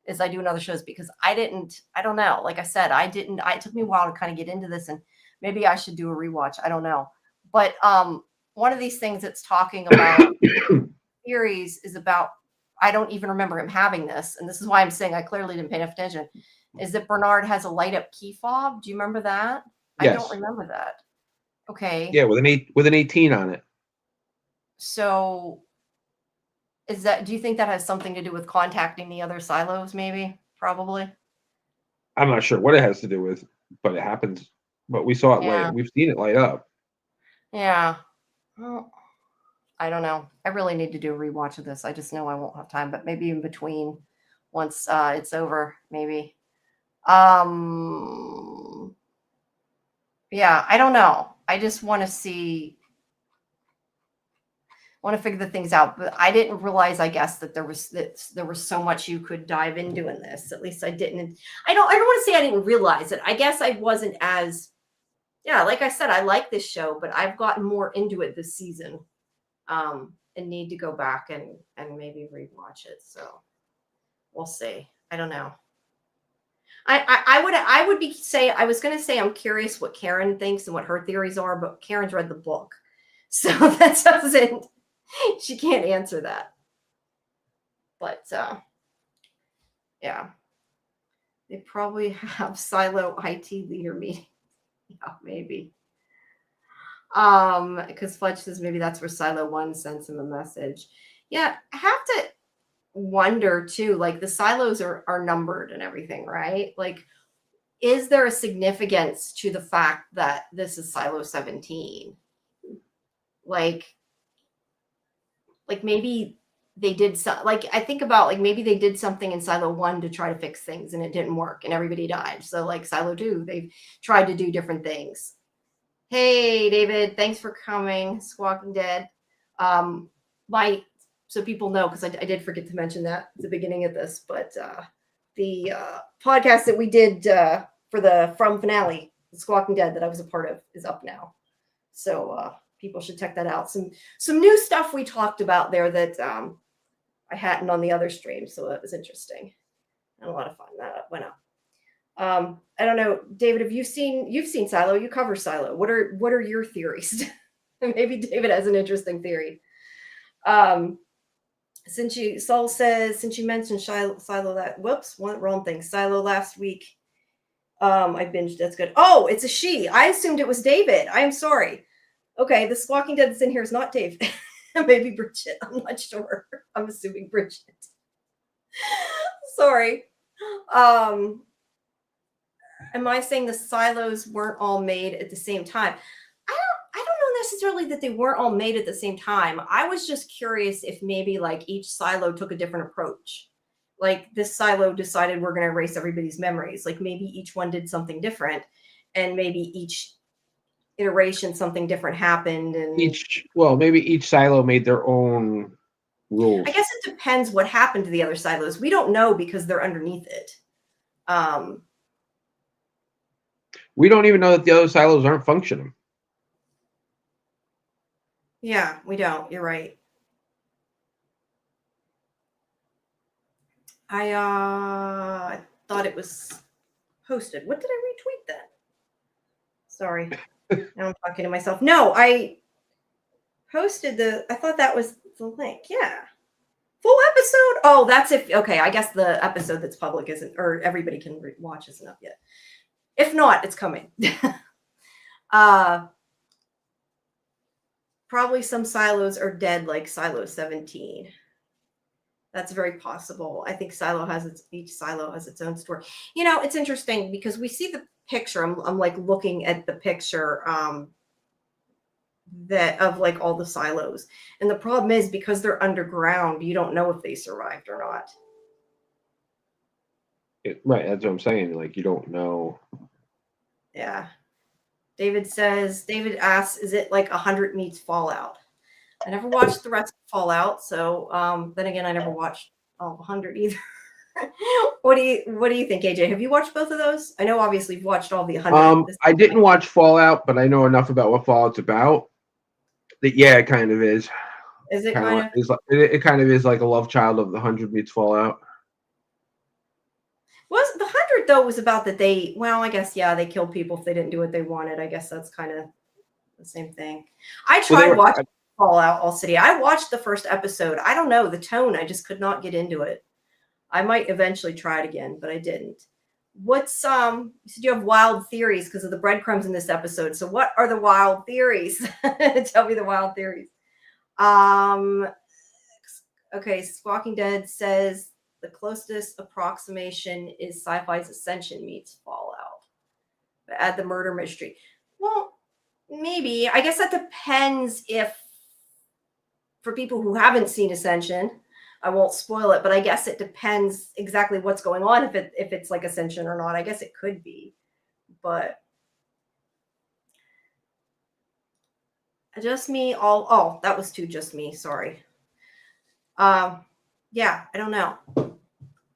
as I do in other shows because I don't know. Like I said, it took me a while to kind of get into this and maybe I should do a rewatch. I don't know. But one of these things that's talking about theories is about I don't even remember him having this, and this is why I'm saying I clearly didn't pay enough attention. Is that Bernard has a light up key fob? Do you remember that? I don't Yes. remember that. Okay. Yeah, with an 18 on it. So do you think that has something to do with contacting the other silos, maybe? Probably. I'm not sure what it has to do with, but it happens. But we saw it Yeah. light. We've seen it light up. Yeah. Well, I don't know. I really need to do a rewatch of this. I just know I won't have time, but maybe in between once it's over, maybe. Yeah, I don't know. I just want to figure the things out, but I didn't realize, I guess, that there was so much you could dive into in this. At least I didn't. I don't want to say I didn't realize it. I guess I wasn't as, yeah, like I said, I like this show, but I've gotten more into it this season, and need to go back and maybe rewatch it. So we'll see. I don't know. I was going to say I'm curious what Karen thinks and what her theories are, but Karen's read the book, so that doesn't. She can't answer that. But yeah, they probably have silo IT leader meeting. Yeah, maybe. Because Fletch says maybe that's where Silo 1 sends him a message. Yeah, I have to wonder too, like the silos are numbered and everything, right? Like, is there a significance to the fact that this is Silo 17? Like maybe they did some, like I think about like maybe they did something in Silo 1 to try to fix things and it didn't work and everybody died. So like Silo 2, they've tried to do different things. Hey, David, thanks for coming. Squawking Dead. So people know, because I did forget to mention that at the beginning of this, but the podcast that we did for the From finale, Squawking Dead, that I was a part of, is up now. So people should check that out. Some new stuff we talked about there that I hadn't on the other stream, so that was interesting and a lot of fun. That went up. I don't know, David, you've seen Silo, you cover Silo. What are your theories? Maybe David has an interesting theory. Since you mentioned Silo wrong thing. Silo last week. I binged, that's good. Oh, it's a she. I assumed it was David. I am sorry. Okay, the Squawking Dead that's in here is not David. Maybe Bridget. I'm not sure. I'm assuming Bridget. Sorry. Am I saying the silos weren't all made at the same time? I don't know necessarily that they weren't all made at the same time. I was just curious if maybe like each silo took a different approach. Like this silo decided we're going to erase everybody's memories. Like maybe each one did something different, and maybe each iteration something different happened. And maybe each silo made their own rules. I guess it depends what happened to the other silos. We don't know because they're underneath it. We don't even know that the other silos aren't functioning. Yeah, we don't. You're right. I thought it was posted. What did I retweet then? Sorry. Now I'm talking to myself. No, I posted I thought that was the link. Yeah. Full episode? Oh, that's okay, I guess the episode that's public isn't, or everybody can watch isn't up yet. If not, it's coming. Probably some silos are dead, like Silo 17. That's very possible. I think each silo has its own story. You know, it's interesting because we see the picture. I'm like looking at the picture that of like all the silos. And the problem is because they're underground, you don't know if they survived or not. Right, that's what I'm saying. Like you don't know. Yeah. David asks, is it like 100 meets Fallout? I never watched the rest of Fallout, so then again, I never watched all 100 either. What do you think, AJ? Have you watched both of those? I know obviously you've watched all the 100. I didn't watch Fallout, but I know enough about what Fallout's about. That it kind of is. Is it it kind of is like a love child of the 100 meets Fallout. Was the 100 though was about that they, well, I guess they killed people if they didn't do what they wanted. I guess that's kind of the same thing. I tried watching Fallout All City. I watched the first episode. I don't know the tone. I just could not get into it. I might eventually try it again, but I didn't. What's you said you have wild theories because of the breadcrumbs in this episode. So what are the wild theories? Tell me the wild theories. Okay, Squawking Dead says the closest approximation is Sci-Fi's Ascension meets Fallout. But add the murder mystery. Well, maybe. I guess that depends if, for people who haven't seen Ascension, I won't spoil it, but I guess it depends exactly what's going on, if it's like Ascension or not. I guess it could be, but just me. That was too just me. Sorry. Yeah, I don't know,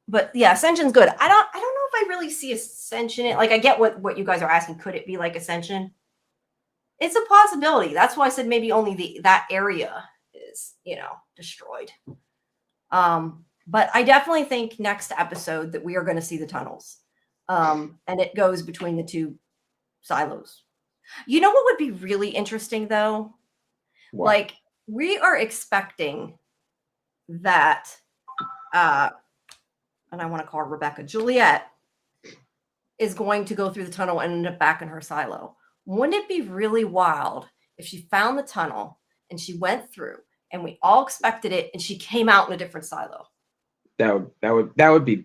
but yeah, Ascension's good. I don't know if I really see Ascension. Like, I get what you guys are asking. Could it be like Ascension? It's a possibility. That's why I said maybe only that area is, destroyed. But I definitely think next episode that we are going to see the tunnels. And it goes between the two silos. You know what would be really interesting though? What? Like, we are expecting that, and I want to call her Rebecca, Juliet is going to go through the tunnel and end up back in her silo. Wouldn't it be really wild if she found the tunnel and she went through and we all expected it and she came out in a different silo? That would be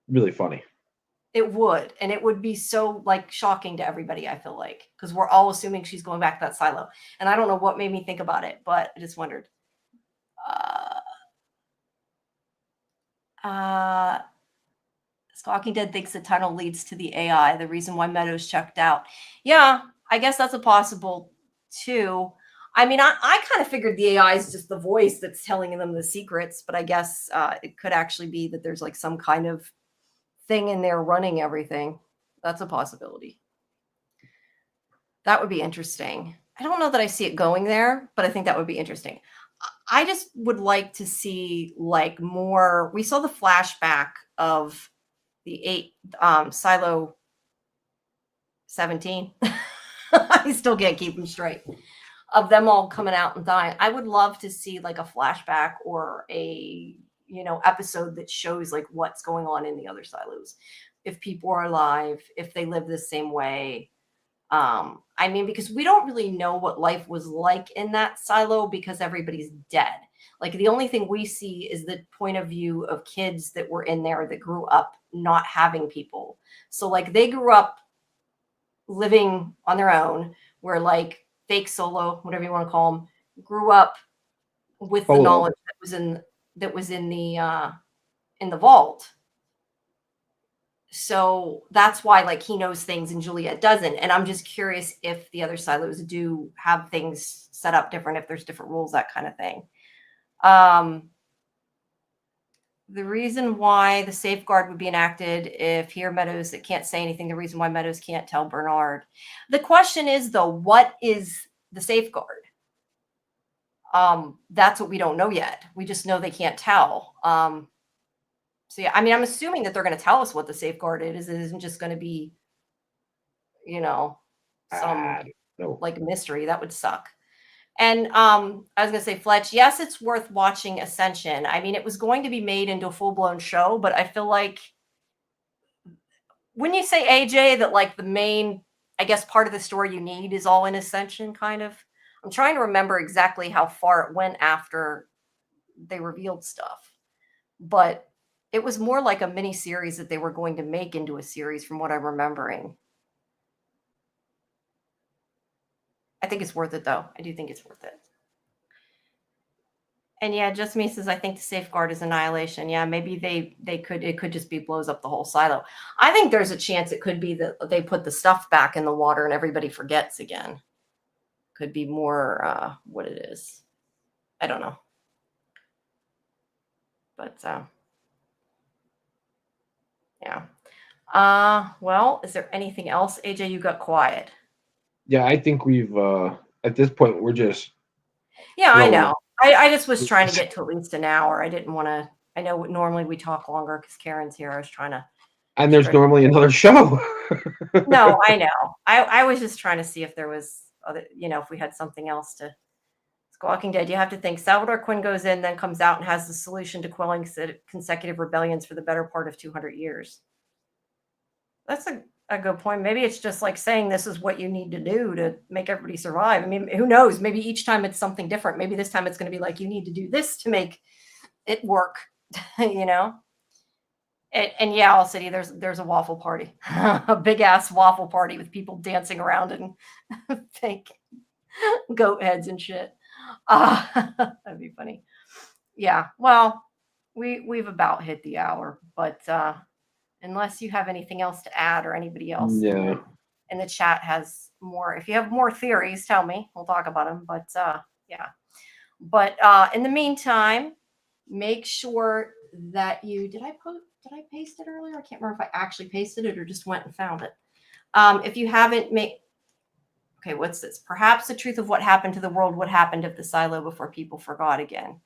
really funny. It would, and it would be so like shocking to everybody, I feel like, because we're all assuming she's going back to that silo. And I don't know what made me think about it, but I just wondered. Squawking Dead thinks the tunnel leads to the AI, the reason why Meadows checked out. Yeah, I guess that's a possible too. I mean, I kind of figured the AI is just the voice that's telling them the secrets, but I guess it could actually be that there's like some kind of thing in there running everything. That's a possibility. That would be interesting. I don't know that I see it going there, but I think that would be interesting. I just would like to see like more. We saw the flashback of the Silo 17. I still can't keep them straight. Of them all coming out and dying. I would love to see like a flashback or a episode that shows like what's going on in the other silos. If people are alive, if they live the same way. I mean, because we don't really know what life was like in that silo because everybody's dead. Like the only thing we see is the point of view of kids that were in there that grew up not having people. So like they grew up living on their own, where like fake solo, whatever you want to call them, grew up with the Polo. knowledge that was in the vault. So that's why like he knows things and Juliet doesn't. And I'm just curious if the other silos do have things set up different, if there's different rules, that kind of thing. The reason why the safeguard would be enacted if here Meadows that can't say anything, the reason why Meadows can't tell Bernard. The question is though, what is the safeguard? That's what we don't know yet. We just know they can't tell. So yeah, I mean, I'm assuming that they're going to tell us what the safeguard is. It isn't just going to be, some No. like mystery. That would suck. And I was going to say, Fletch, yes, it's worth watching Ascension. I mean, it was going to be made into a full-blown show, but I feel like when you say AJ that like the main, I guess, part of the story you need is all in Ascension, kind of. I'm trying to remember exactly how far it went after they revealed stuff, but it was more like a mini series that they were going to make into a series, from what I'm remembering. I think it's worth it, though. I do think it's worth it. And yeah, just me says, I think the safeguard is annihilation. Yeah, maybe it could just be blows up the whole silo. I think there's a chance it could be that they put the stuff back in the water and everybody forgets again. Could be more what it is. I don't know. But yeah. Well, is there anything else? AJ, you got quiet. Yeah, I think we've at this point we're just Yeah, I throwing know. I just was trying to get to at least an hour. I didn't want to. I know normally we talk longer because Karen's here. I was trying to. and there's normally another show. No, I know. I was just trying to see if there was other, if we had something else to. Walking Dead, you have to think Salvador Quinn goes in, then comes out and has the solution to quelling consecutive rebellions for the better part of 200 years. That's a good point. Maybe it's just like saying this is what you need to do to make everybody survive. I mean, who knows? Maybe each time it's something different. Maybe this time it's going to be like you need to do this to make it work, And yeah, All City, there's a waffle party, a big ass waffle party with people dancing around and fake goat heads and shit. That'd be funny. Yeah. Well, we've about hit the hour, but unless you have anything else to add or anybody else Yeah. in the chat has more, if you have more theories, tell me. We'll talk about them. But yeah. But in the meantime, make sure that you did I paste it earlier? I can't remember if I actually pasted it or just went and found it. If you haven't okay, what's this? Perhaps the truth of what happened to the world would happen if the silo before people forgot again.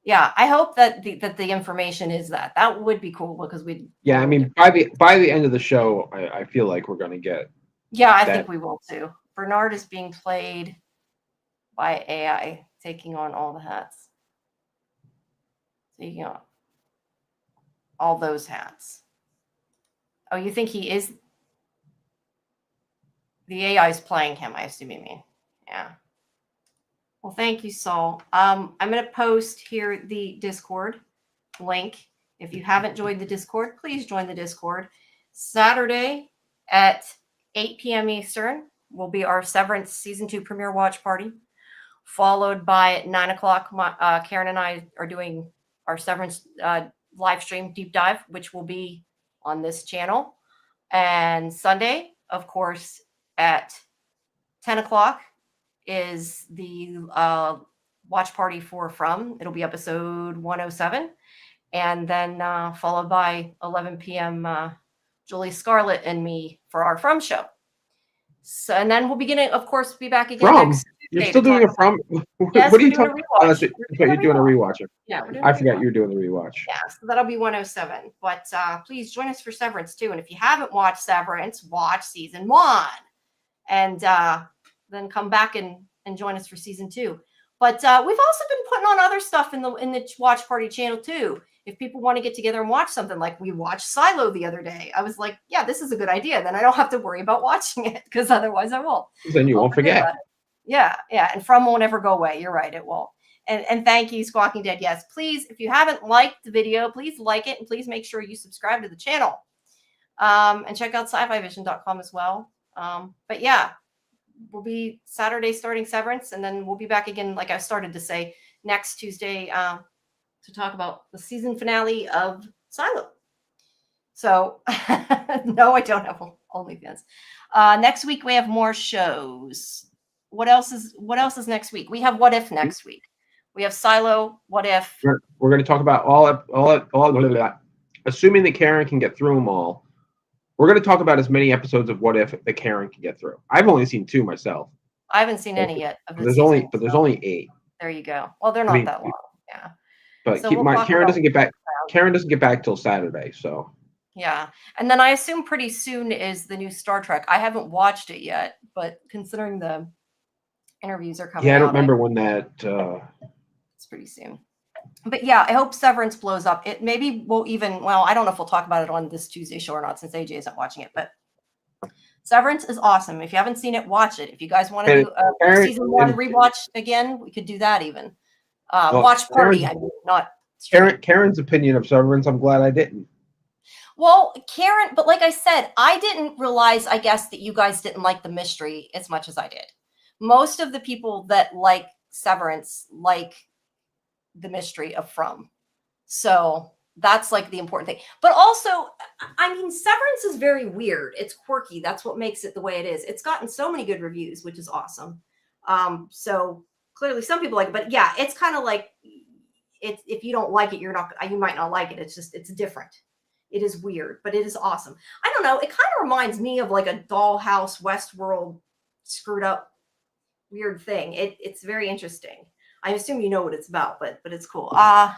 Yeah, I hope that the information is that. That would be cool because we'd. Yeah, I mean, by the end of the show, I feel like we're gonna get. Yeah, I think we will too. Bernard is being played by AI, taking on all the hats. Taking on all those hats. Oh, you think he is? The AI is playing him, I assume you mean. Yeah. Well, thank you, Saul. I'm going to post here the Discord link. If you haven't joined the Discord, please join the Discord. Saturday at 8 p.m. Eastern will be our Severance Season 2 premiere watch party, followed by 9 o'clock. Karen and I are doing our Severance live stream deep dive, which will be on this channel. And Sunday, of course, at 10 o'clock is the watch party for From. It'll be episode 107. And then followed by 11 p.m. Julie Scarlett and me for our From show. So, and then we'll begin, of course, be back again next You're Tuesday still to doing talk a From? Yes, What are we're you doing a talking about? rewatch. That's what you're doing a rewatch. Yeah, we're doing I a forgot rewatch. you were doing the rewatch. Yeah, so that'll be 107. But please join us for Severance too. And if you haven't watched Severance, watch season 1. And then come back and join us for season 2. But we've also been putting on other stuff in the watch party channel too. If people want to get together and watch something, like we watched Silo the other day, I was like, yeah, this is a good idea. Then I don't have to worry about watching it, because otherwise I won't. Then you won't forget. Yeah. And From won't ever go away. You're right, it won't. And thank you, Squawking Dead. Yes, please, if you haven't liked the video, please like it, and please make sure you subscribe to the channel. And check out scifivision.com as well. But yeah, we'll be Saturday starting Severance, and then we'll be back again, like I started to say, next Tuesday to talk about the season finale of Silo. So no, I don't have OnlyFans. Next week we have more shows. What else is next week? We have What If next week. We have Silo, What If. We're going to talk about all assuming that Karen can get through them all. We're going to talk about as many episodes of What If that Karen can get through. I've only seen 2 myself. I haven't seen any yet. There's only 8. There you go. Well, they're not that long. Yeah. But so Karen doesn't get back. Karen doesn't get back till Saturday. So. Yeah, and then I assume pretty soon is the new Star Trek. I haven't watched it yet, but considering the interviews are coming out. Yeah, I don't remember when that. It's pretty soon. But yeah, I hope Severance blows up. It maybe will even. Well, I don't know if we'll talk about it on this Tuesday show or not, since AJ isn't watching it. But Severance is awesome. If you haven't seen it, watch it. If you guys want to do a season 1 rewatch again, we could do that even. Watch party. I mean, not Karen's opinion of Severance. I'm glad I didn't. Well, Karen, but like I said, I didn't realize, I guess, that you guys didn't like the mystery as much as I did. Most of the people that like Severance like the mystery of From. So that's like the important thing. But also, I mean, Severance is very weird. It's quirky. That's what makes it the way it is. It's gotten so many good reviews, which is awesome. So clearly some people like it, but yeah, it's kind of like, it's, if you don't like it, you might not like it. It's different. It is weird, but it is awesome. I don't know. It kind of reminds me of like a Dollhouse Westworld screwed up weird thing. It's very interesting. I assume you know what it's about, but it's cool. Yeah,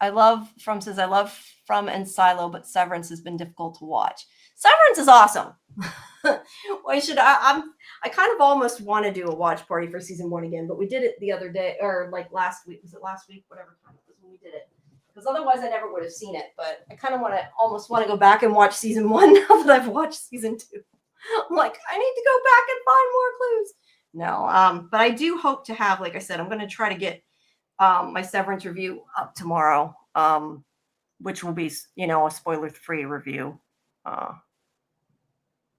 I love From and Silo, but Severance has been difficult to watch. Severance is awesome. I kind of almost want to do a watch party for season 1 again, but we did it the other day, or like last week. Was it last week? Whatever time it was when we did it. Because otherwise I never would have seen it. But I kind of almost want to go back and watch season 1 now that I've watched season 2. I'm like, I need to go back and find more clues. No, but I do hope to have, like I said, I'm going to try to get my Severance review up tomorrow, which will be, a spoiler-free review.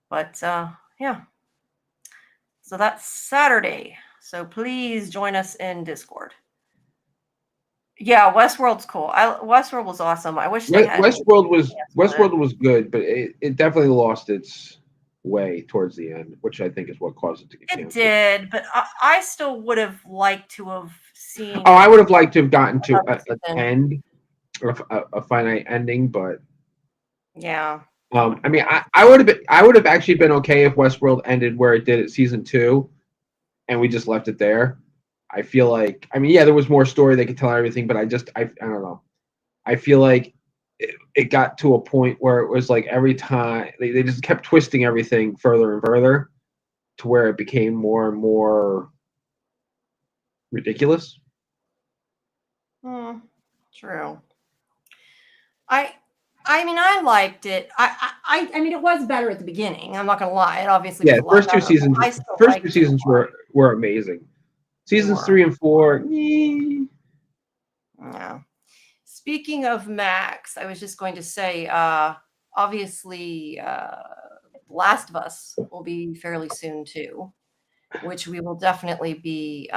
But yeah. So that's Saturday. So please join us in Discord. Yeah, Westworld's cool. Westworld was awesome. I wish they had Westworld was good, but it definitely lost its way towards the end, which I think is what caused it to get canceled. It did, but I still would have liked to have seen. Oh, I would have liked to have gotten to an end, or a finite ending, but yeah. I mean, I would have actually been okay if Westworld ended where it did at season 2, and we just left it there. I feel like, I mean, yeah, there was more story they could tell and everything, but I don't know. I feel like it got to a point where it was like every time they just kept twisting everything further and further to where it became more and more ridiculous. True. I mean, I liked it. I mean, it was better at the beginning. I'm not gonna lie. It obviously was first two seasons. First 2 seasons were amazing. Seasons 3 and 4. Yeah. Speaking of Max, I was just going to say, obviously, Last of Us will be fairly soon too, which we will definitely be.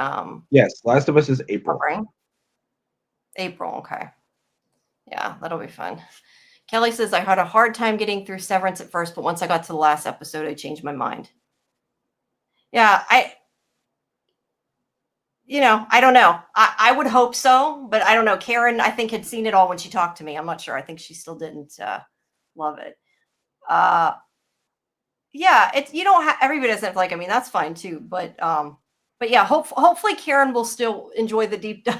Yes, Last of Us is April. Covering. April, okay. Yeah, that'll be fun. Kelly says, I had a hard time getting through Severance at first, but once I got to the last episode, I changed my mind. Yeah, I don't know. I would hope so, but I don't know. Karen, I think, had seen it all when she talked to me. I'm not sure. I think she still didn't love it. Uh, yeah, it's you don't have everybody doesn't like. I mean, that's fine too. But yeah, hopefully Karen will still enjoy the deep dive,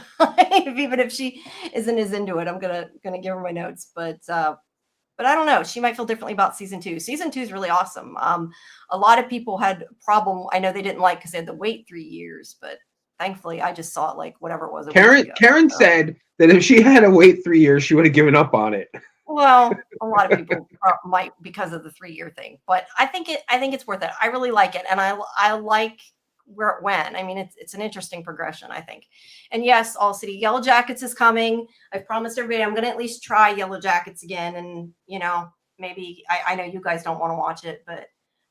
even if she isn't as into it. I'm gonna give her my notes, but I don't know. She might feel differently about season two. Season two is really awesome. A lot of people had problem. I know they didn't like because they had to wait 3 years, but thankfully I just saw it like whatever it was a week ago. Karen So, said that if she had to wait 3 years, she would have given up on it. well, a lot of people might because of the 3 year thing, but I think it's worth it. I really like it, and I like where it went. I mean, it's an interesting progression, I think. And yes, All City Yellow Jackets is coming. I've promised everybody I'm going to at least try Yellow Jackets again, and maybe I know you guys don't want to watch it, but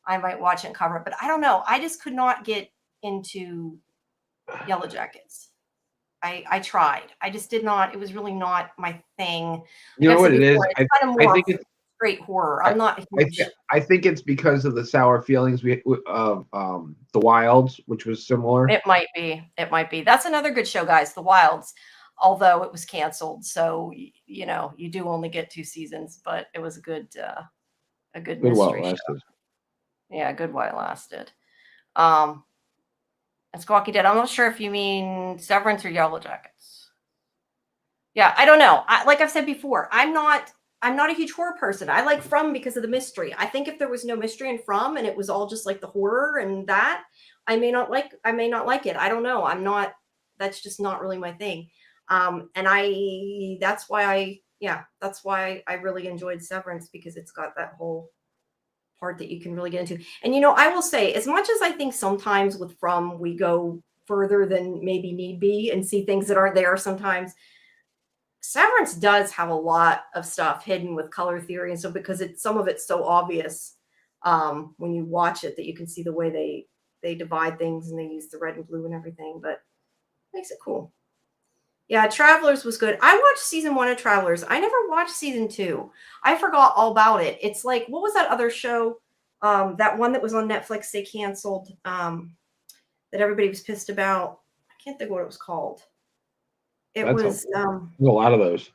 I might watch it and cover it. But I don't know. I just could not get into Yellow Jackets. I tried. I just did not. It was really not my thing. You Like know I've what said it is? before, it's kind of I more think it's straight horror. I, I'm not a huge. I think it's because of the sour feelings of the Wilds, which was similar. It might be. It might be. That's another good show, guys. The Wilds, although it was canceled, so you do only get 2 seasons, but it was a good Good while it mystery show. lasted. Yeah, good while it lasted. Um, and Squawky Dead. I'm not sure if you mean Severance or Yellow Jackets. Yeah, I don't know. Like I've said before, I'm not a huge horror person. I like From because of the mystery. I think if there was no mystery in From and it was all just like the horror and that, I may not like it. I don't know. I'm not That's just not really my thing. And that's why I really enjoyed Severance, because it's got that whole part that you can really get into. And I will say, as much as I think sometimes with From we go further than maybe need be and see things that aren't there sometimes, Severance does have a lot of stuff hidden with color theory, and so because some of it's so obvious when you watch it that you can see the way they divide things and they use the red and blue and everything, but it makes it cool. Yeah, Travelers was good. I watched season 1 of Travelers. I never watched season 2. I forgot all about it. It's like, what was that other show? That one that was on Netflix they canceled, that everybody was pissed about. I can't think of what it was called. It That's was there's a lot of those.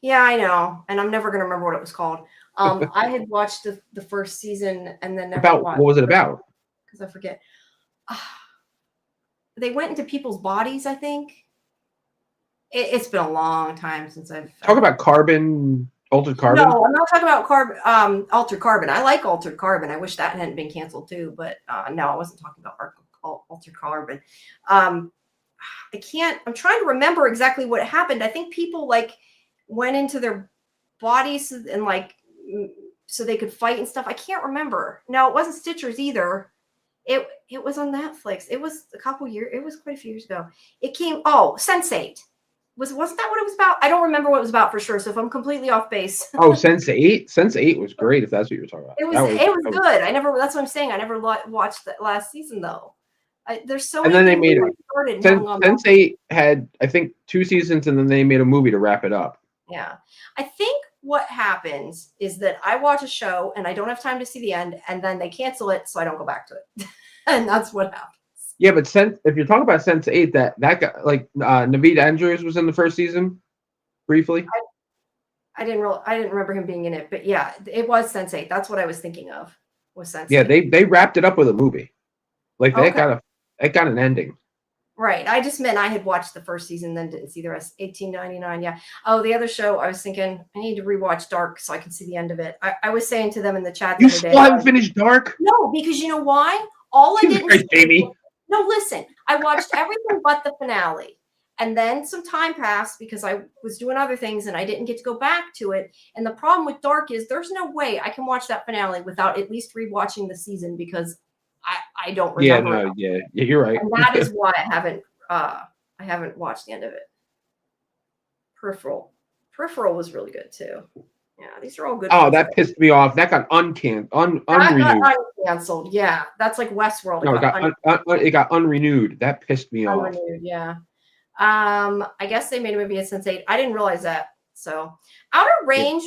Yeah, I know, and I'm never gonna remember what it was called. I had watched the first season and then never About watched what was it about? because I forget. They went into people's bodies, I think. It's been a long time since I've Talk about altered No, carbon. I'm not talking about Altered Carbon. I like Altered Carbon. I wish that hadn't been canceled too, but no, I wasn't talking about Altered Carbon. Um, I'm trying to remember exactly what happened. I think people like went into their bodies and like so they could fight and stuff. I can't remember. No, it wasn't Stitchers either. It was on Netflix. It was it was quite a few years ago. It came Sense8. Wasn't that what it was about? I don't remember what it was about for sure. So if I'm completely off base. Oh, Sense8. Sense8 was great. If that's what you're talking about. It was good. That's what I'm saying. I never watched the last season though. There's so And many then they things made started and hung on. Sense8 had, I think, 2 seasons, and then they made a movie to wrap it up. Yeah. I think what happens is that I watch a show and I don't have time to see the end, and then they cancel it, so I don't go back to it. And that's what happens. Yeah, but if you're talking about Sense8, that guy, like Naveed Andrews was in the first season briefly. I didn't remember him being in it, but yeah, it was Sense8. That's what I was thinking of. Was Sense8. Yeah, they wrapped it up with a movie. Like they got an ending. Right. I just meant I had watched the first season, then didn't see the rest. 1899. Yeah. Oh, the other show, I was thinking I need to rewatch Dark so I can see the end of it. I was saying to them in the chat the You other day. still haven't finished Dark? No, because you know why? All I didn't right, Jamie. No, listen. I watched everything but the finale. And then some time passed because I was doing other things and I didn't get to go back to it. And the problem with Dark is there's no way I can watch that finale without at least rewatching the season, because I don't remember. Yeah, you're right. And that is why I haven't watched the end of it. Peripheral was really good too. Yeah, these are all good. Oh, that pissed me off. That got unrenewed. Uncanceled. Yeah, that's like Westworld. No, it got unrenewed. That pissed me off. Unrenewed, yeah. I guess they made a movie of Sense8. I didn't realize that. So Outer Range,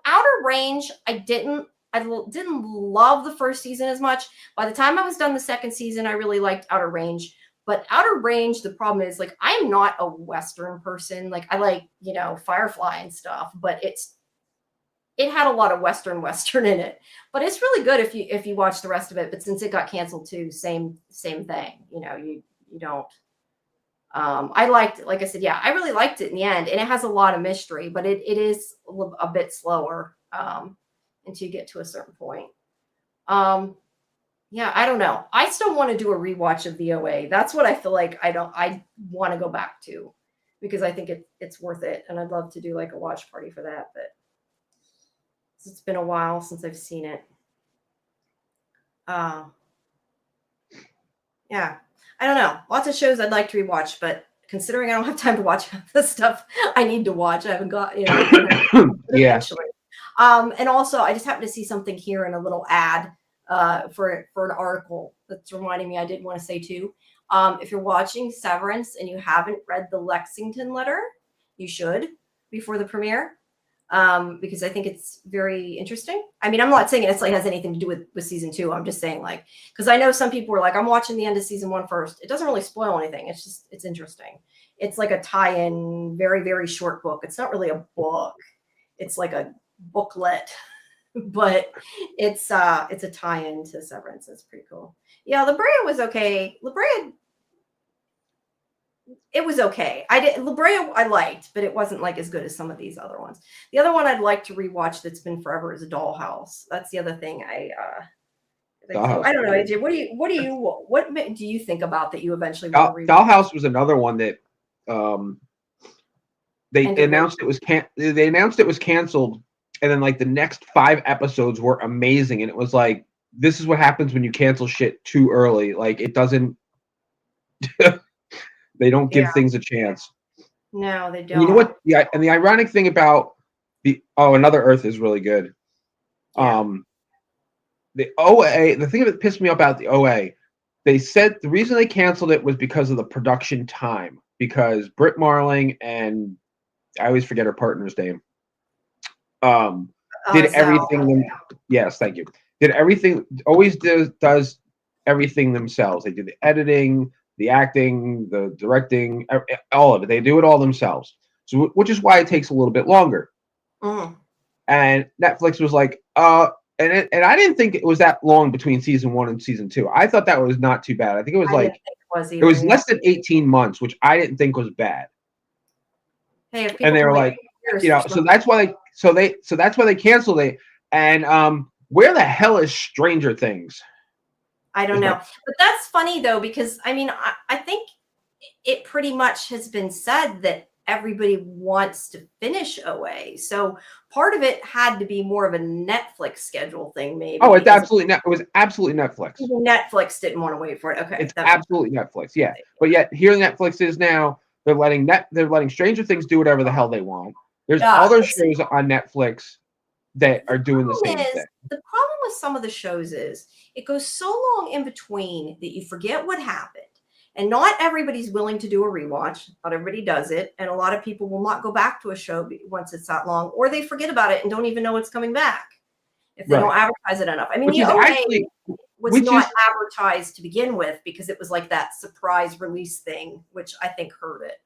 Outer Range, I didn't didn't love the first season as much. By the time I was done the second season, I really liked Outer Range. But Outer Range, the problem is, like, I am not a Western person. Like, I like, Firefly and stuff, but it had a lot of Western in it. But it's really good if you watch the rest of it. But since it got canceled too, same thing. You don't. I liked it. Like I said, yeah, I really liked it in the end, and it has a lot of mystery, but it is a bit slower until you get to a certain point. Yeah, I don't know. I still want to do a rewatch of the OA. That's what I feel like I want to go back to, because I think it's worth it, and I'd love to do like a watch party for that, but it's been a while since I've seen it. Yeah. I don't know. Lots of shows I'd like to rewatch, but considering I don't have time to watch the stuff I need to watch, I haven't got, eventually. And also, I just happened to see something here in a little ad for an article that's reminding me I did want to say too. If you're watching Severance and you haven't read the Lexington letter, you should before the premiere, because I think it's very interesting. I mean, I'm not saying it has anything to do with season 2. I'm just saying, like, because I know some people were like, I'm watching the end of season 1 first. It doesn't really spoil anything. It's interesting. It's like a tie-in, very, very short book. It's not really a book. It's like a booklet, but it's a tie-in to Severance. It's pretty cool. Yeah, La Brea was okay. La Brea, it was okay. La Brea I liked, but it wasn't like as good as some of these other ones. The other one I'd like to rewatch that's been forever is a Dollhouse. That's the other thing I don't know, AJ. What do you think about that you eventually want to rewatch? Dollhouse was another one that they announced it was canceled, and then like the next 5 episodes were amazing, and it was like, this is what happens when you cancel shit too early. Like, it doesn't they don't give things a chance. No, they don't. And you know what? Yeah, and the ironic thing about Another Earth is really good. Yeah. The OA, the thing that pissed me off about the OA, they said the reason they canceled it was because of the production time, because Britt Marling and I always forget her partner's name. Did everything. Yes, thank you. Did everything. Always does everything themselves. They do the editing, the acting, the directing, all of it. They do it all themselves. So, which is why it takes a little bit longer. And Netflix was like, and I didn't think it was that long between season 1 and season 2. I thought that was not too bad. I think it was it was less than 18 months, which I didn't think was bad. Hey, and they were like, so that's why they canceled it. And where the hell is Stranger Things? I don't know. But that's funny though, because I mean, I think it pretty much has been said that everybody wants to finish OA. So part of it had to be more of a Netflix schedule thing, maybe. Oh, it was absolutely Netflix. Netflix didn't want to wait for it. Okay. It's absolutely Netflix, yeah. But yet here Netflix is now, they're letting Stranger Things do whatever the hell they want. There's other shows on Netflix that are doing the same thing. The problem with some of the shows is it goes so long in between that you forget what happened. And not everybody's willing to do a rewatch. Not everybody does it. And a lot of people will not go back to a show once it's that long, or they forget about it and don't even know it's coming back if they don't advertise it enough. I mean, the OA was not advertised to begin with because it was like that surprise release thing, which I think hurt it.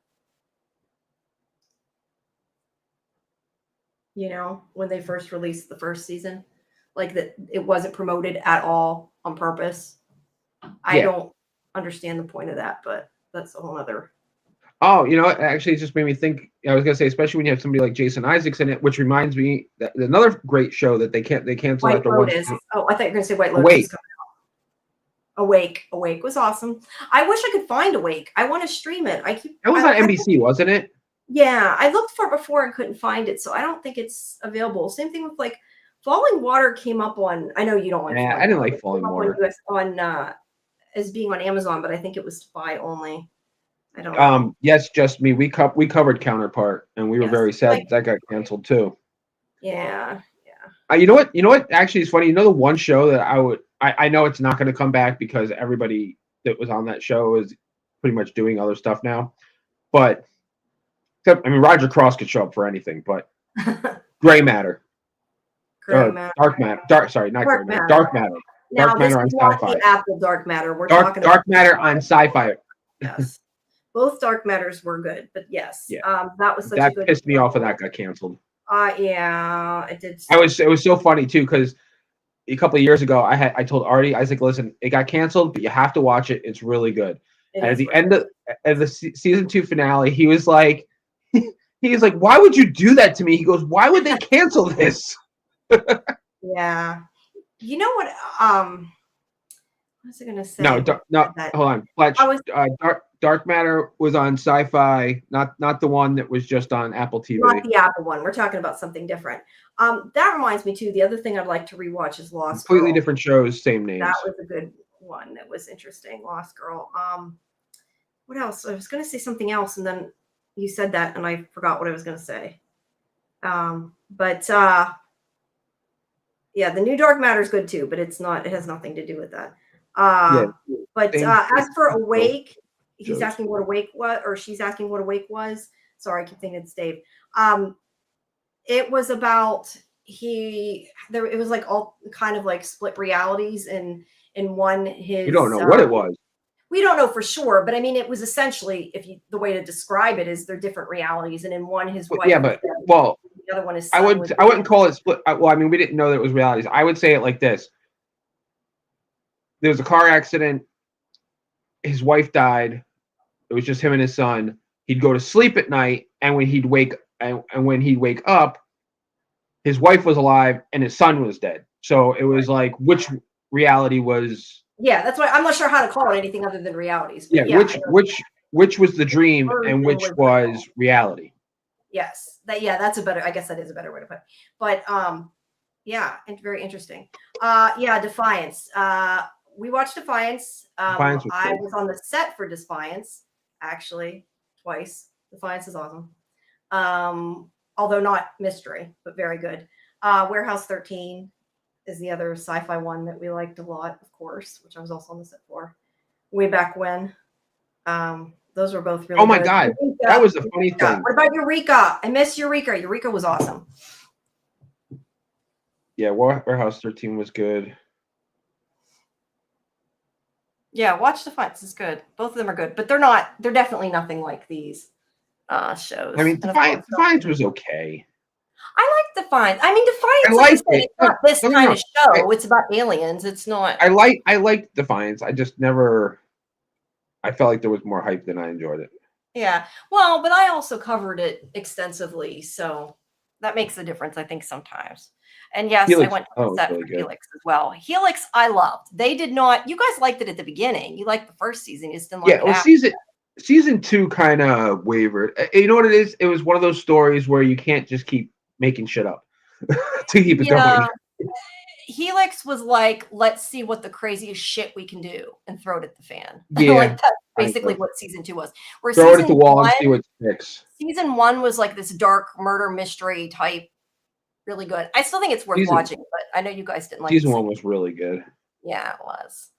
When they first released the first season, like that, it wasn't promoted at all on purpose. I don't understand the point of that, but that's a whole other. Oh, actually, it just made me think. I was gonna say, especially when you have somebody like Jason Isaacs in it, which reminds me that another great show that they canceled after one. Oh, I thought you were gonna say White Lotus is coming out. Awake was awesome. I wish I could find Awake. I want to stream it. That was on NBC, wasn't it? Yeah, I looked for it before and couldn't find it, so I don't think it's available. Same thing with like Falling Water came up on. I know you don't like. Yeah, I didn't like Falling Water. As being on Amazon, but I think it was to buy only. I don't know. Yes, just me. We covered Counterpart, and we were very sad that got canceled too. Yeah. You know what? Actually, it's funny. The one show that I know it's not going to come back because everybody that was on that show is pretty much doing other stuff now. But except, Roger Cross could show up for anything. But Gray Matter. Gray Matter. Dark Matter. Sorry, not Gray Matter. Dark Matter. Now, Dark Matter on this is not SciFi. the Apple Dark Matter. We're talking about Dark Matter on SciFi. Yes, both Dark Matters were good, but yes, Yeah. that was such a That good. pissed me off when that got canceled. Yeah, it did. It was so funny too because a couple of years ago I told Artie, I was like, listen, it got canceled, but you have to watch it. It's really good. And at the end of the season 2 finale, he was like, why would you do that to me? He goes, why would they cancel this? Yeah. You know what? What was I going to say? No, hold on. Fletch, Dark Matter was on SciFi, not the one that was just on Apple TV. Not the Apple one. We're talking about something different. That reminds me too. The other thing I'd like to rewatch is Lost Completely Girl. different shows, same names. That was a good one. That was interesting. Lost Girl. What else? I was going to say something else, and then you said that, and I forgot what I was going to say. Yeah, the new Dark Matter is good too, but it's not. It has nothing to do with that. But as for Awake, he's asking what Awake was, or she's asking what Awake was. Sorry, I keep thinking it's Dave. It was about it was like all kind of like split realities in one his. You don't know what it was. We don't know for sure, but I mean, it was essentially, the way to describe it is they're different realities, and in one his wife. Yeah, but the other one is. I wouldn't call it split. Well, I mean, we didn't know that it was realities. I would say it like this: there was a car accident. His wife died. It was just him and his son. He'd go to sleep at night, and when he'd wake up, his wife was alive and his son was dead. So it was like, which reality was? Yeah, that's why I'm not sure how to call it anything other than realities. Yeah, which was the dream and which was reality? Yes, that's a better. I guess that is a better way to put it. But yeah, and very interesting. Yeah, Defiance. We watched Defiance. Defiance was I was on the set for Defiance actually twice. Defiance is awesome. Although not mystery, but very good. Warehouse 13 is the other sci-fi one that we liked a lot, of course, which I was also on the set for way back when. Those were both really good. Oh my God. Eureka. That was the funny thing. What about Eureka? I miss Eureka. Eureka was awesome. Yeah, Warehouse 13 was good. Yeah, watch Defiance is good. Both of them are good, but they're definitely nothing like these shows. I mean, Defiance was okay. I like Defiance. I mean, Defiance it's not this kind of show. It's about aliens. It's not. I like Defiance. I just never. I felt like there was more hype than I enjoyed it. Yeah, well, but I also covered it extensively, so that makes a difference, I think, sometimes. And yes, Helix, I went to the set for Helix as well. Helix, I loved. They did not. You guys liked it at the beginning. You liked the first season. You just didn't like it. Yeah, well, season 2 kind of wavered. You know what it is? It was one of those stories where you can't just keep making shit up to keep it going. Helix was like, let's see what the craziest shit we can do and throw it at the fan. Yeah, like that's basically what season 2 was. Where throw it at the wall and see what sticks. Season 1 was like this dark murder mystery type, really good. I still think it's worth watching, but I know you guys didn't like season 1 was really good. Yeah, it was.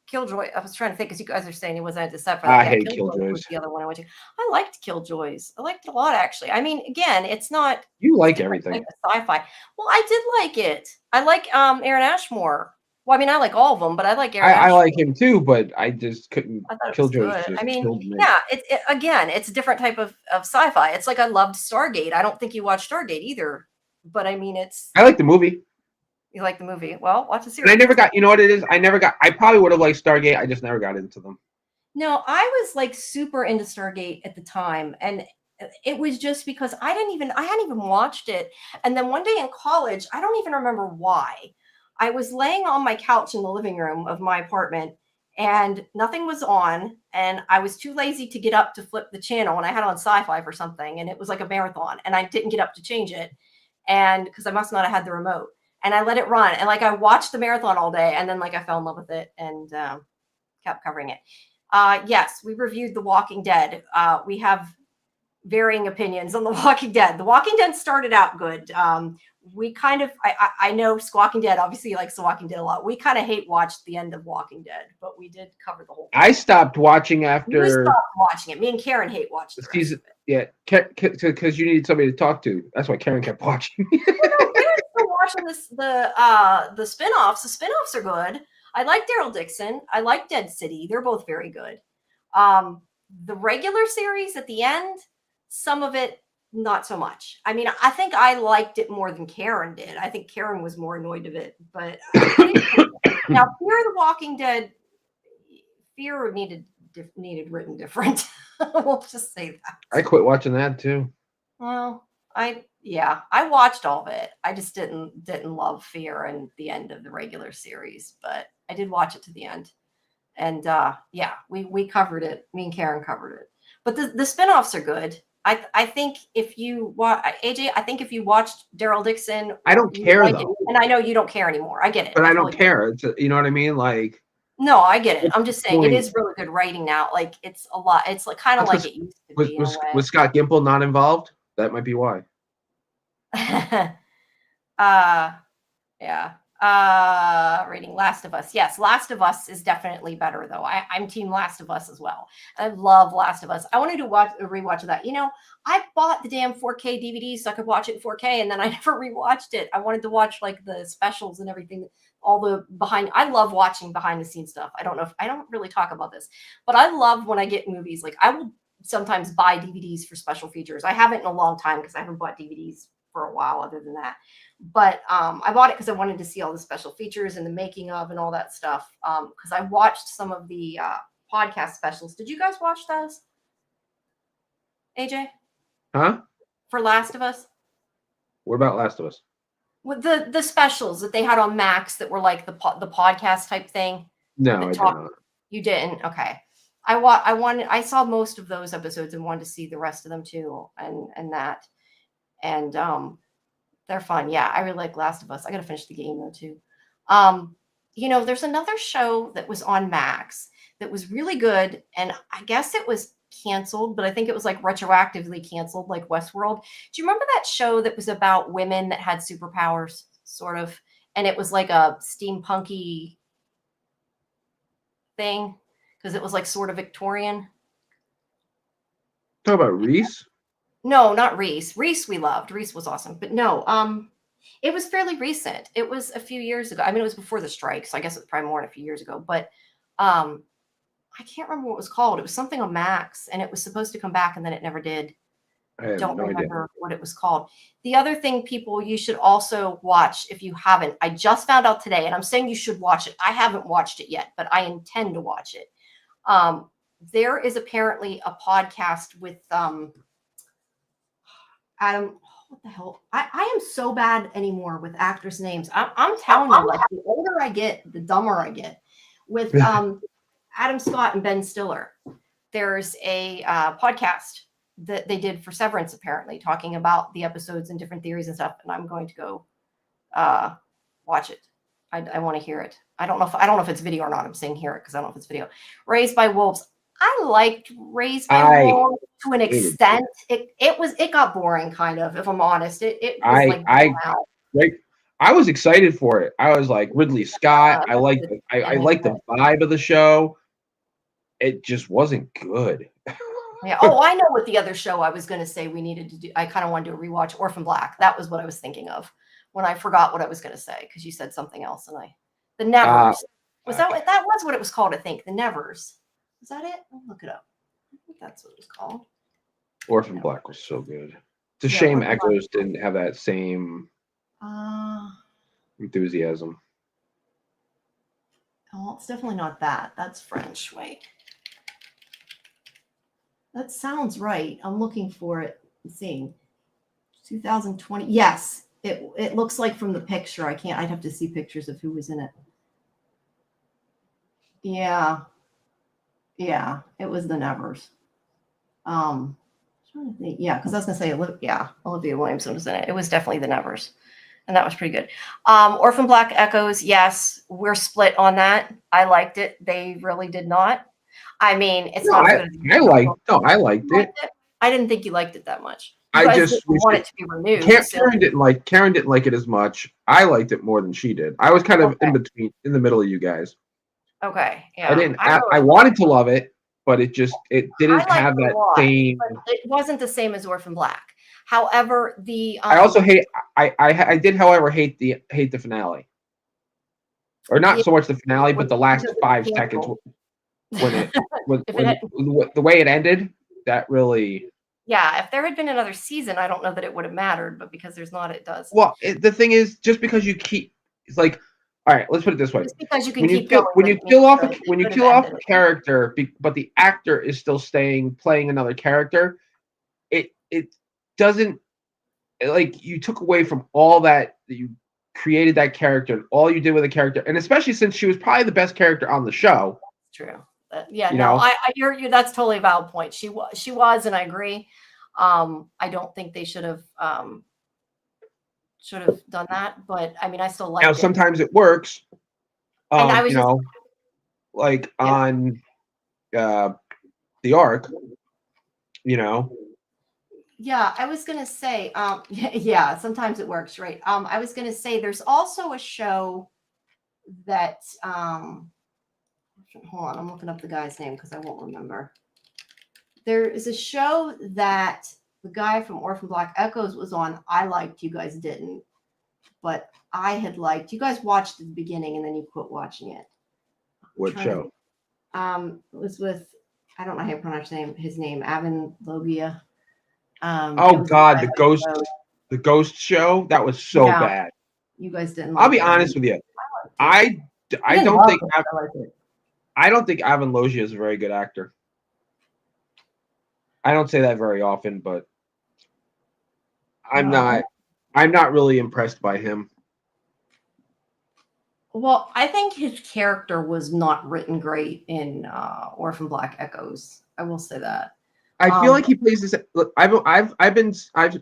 Killjoy. I was trying to think because you guys are saying it wasn't at the set for that. I hate Killjoys. Was the other one I went to. I liked Killjoys. I liked it a lot, actually. I mean, again, it's not. You like everything. Like sci-fi. Well, I did like it. I like Aaron Ashmore. Well, I mean, I like all of them, but I like Aaron. I like him too, but I just couldn't. Killjoys. I mean, yeah. It's a different type of sci-fi. It's like I loved Stargate. I don't think you watched Stargate either, but I mean, I like the movie. You like the movie? Well, watch the series. And I never got. You know what it is? I probably would have liked Stargate. I just never got into them. No, I was like super into Stargate at the time, and it was just because I hadn't even watched it. And then one day in college, I don't even remember why, I was laying on my couch in the living room of my apartment, and nothing was on, and I was too lazy to get up to flip the channel, and I had on SciFi for something, and it was like a marathon, and I didn't get up to change it, and because I must not have had the remote. And I let it run, and like I watched the marathon all day, and then like I fell in love with it and kept covering it. Yes, we reviewed The Walking Dead. We have varying opinions on The Walking Dead. The Walking Dead started out good. We kind of, I know Squawking Dead obviously likes The Walking Dead a lot. We kind of hate watched the end of Walking Dead, but we did cover the whole thing. I stopped watching after. You stopped watching it. Me and Karen hate watching the season. Yeah, because you needed somebody to talk to. That's why Karen kept watching. watching the spinoffs. The spinoffs are good. I like Daryl Dixon. I like Dead City. They're both very good. The regular series at the end, some of it not so much. I mean, I think I liked it more than Karen did. I think Karen was more annoyed of it. But now, Fear of the Walking Dead, Fear needed written different. We'll just say that. I quit watching that too. Well, I watched all of it. I just didn't love Fear and the end of the regular series, but I did watch it to the end. And yeah, we covered it. Me and Karen covered it. But the spinoffs are good. I think if you watch AJ, I think if you watched Daryl Dixon, I don't care though. And I know you don't care anymore. I get it. But I don't care. It's you know what I mean? Like, no, I get it. I'm just saying it is really good writing now. Like it's a lot. It's like kind of like it used to be. Was Scott Gimple not involved? That might be why. Yeah. Rating Last of Us. Yes, Last of Us is definitely better though. I'm team Last of Us as well. I love Last of Us. I wanted to watch a rewatch of that. You know, I bought the damn 4K DVD so I could watch it in 4K, and then I never rewatched it. I wanted to watch like the specials and everything, all the behind. I love watching behind the scenes stuff. I don't really talk about this, but I love when I get movies. Like I will sometimes buy DVDs for special features. I haven't in a long time because I haven't bought DVDs for a while other than that. But I bought it because I wanted to see all the special features and the making of and all that stuff. Because I watched some of the podcast specials. Did you guys watch those? AJ? Huh? For Last of Us? What about Last of Us? With the specials that they had on Max that were like the podcast type thing. No, I did not. You didn't? Okay. I saw most of those episodes and wanted to see the rest of them too, and that. And they're fun. Yeah, I really like Last of Us. I got to finish the game though too. You know, there's another show that was on Max that was really good, and I guess it was canceled, but I think it was like retroactively canceled, like Westworld. Do you remember that show that was about women that had superpowers, sort of? And it was like a steampunky thing because it was like sort of Victorian. Talk about Reese? No, not Reese. Reese we loved. Reese was awesome. But no, it was fairly recent. It was a few years ago. I mean, it was before the strike, so I guess it was probably more than a few years ago. But I can't remember what it was called. It was something on Max, and it was supposed to come back, and then it never did. I don't remember what it was called. The other thing, people, you should also watch if you haven't. I just found out today, and I'm saying you should watch it. I haven't watched it yet, but I intend to watch it. There is apparently a podcast with Adam, what the hell? I am so bad anymore with actors' names. I'm telling you, like the older I get, the dumber I get. With Adam Scott and Ben Stiller, there's a podcast that they did for Severance, apparently, talking about the episodes and different theories and stuff. And I'm going to go watch it. I want to hear it. I don't know if it's video or not. I'm saying hear it because I don't know if it's video. Raised by Wolves. I liked Raised by Wolves to an extent. It got boring, kind of, if I'm honest. I was excited for it. I was like Ridley Scott. I liked the vibe of the show. It just wasn't good. Yeah. Oh, I know what the other show I was going to say we needed to do. I kind of wanted to rewatch Orphan Black. That was what I was thinking of when I forgot what I was going to say because you said something else and the Nevers. Was that was what it was called? I think the Nevers. Is that it? I'll look it up. I think that's what it was called. Orphan Black was so good. It's a shame Echoes didn't have that same enthusiasm. Oh, it's definitely not that. That's French. Wait. That sounds right. I'm looking for it. Let's see. 2020. Yes. It looks like from the picture. I'd have to see pictures of who was in it. Yeah. Yeah, it was the Nevers. I'm trying to think. Yeah, because I was gonna say, Olivia Williamson was in it. It was definitely the Nevers, and that was pretty good. Orphan Black Echoes. Yes, we're split on that. I liked it. They really did not. I mean, it's not good. I liked it. I didn't think you liked it that much. I just want it to be renewed. Karen didn't like it as much. I liked it more than she did. I was kind of in the middle of you guys. Okay. Yeah. I wanted to love it, but it didn't have that same. But it wasn't the same as Orphan Black. However, the I also hate. I did, however, hate the finale, or not yeah, so much the finale, but the last because it was 5 seconds canceled. when it If it had, the way it ended. That really. yeah, if there had been another season, I don't know that it would have mattered, but because there's not, it does. Well, the thing is, just because you keep, it's like, all right, let's put it this way: Just because you can keep going, when you doesn't mean kill off it when you could have kill off ended a it. character, but the actor is still playing another character, it doesn't, like, you took away from all that you created that character, all you did with the character, and especially since she was probably the best character on the show. True. Yeah, You no, know, you're that's totally a valid point. She was, and I agree. I don't think they should have done that, but I mean, I still now liked it. sometimes it works. And I was You just, know, like yeah, on the Ark. You know, yeah, I was gonna say, yeah, sometimes it works, right? I was gonna say there's also a show that, hold on, I'm looking up the guy's name because I won't remember. There is a show that the guy from Orphan Black Echoes was on. I liked, you guys didn't, but I had liked. You guys watched the beginning and then you quit watching it. what show? It was with, I don't know how you pronounce his name, Avin Logia. Oh God, the ghost show, that was so Yeah, bad. you guys didn't I'll like be it. I honest with you. liked it. I I I didn't don't love think it. I liked it. I don't think Avon Logia is a very good actor. I don't say that very often, but I'm No. not really impressed by him. Well, I think his character was not written great in Orphan Black Echoes. I will say that. I feel like he plays this. Look, I've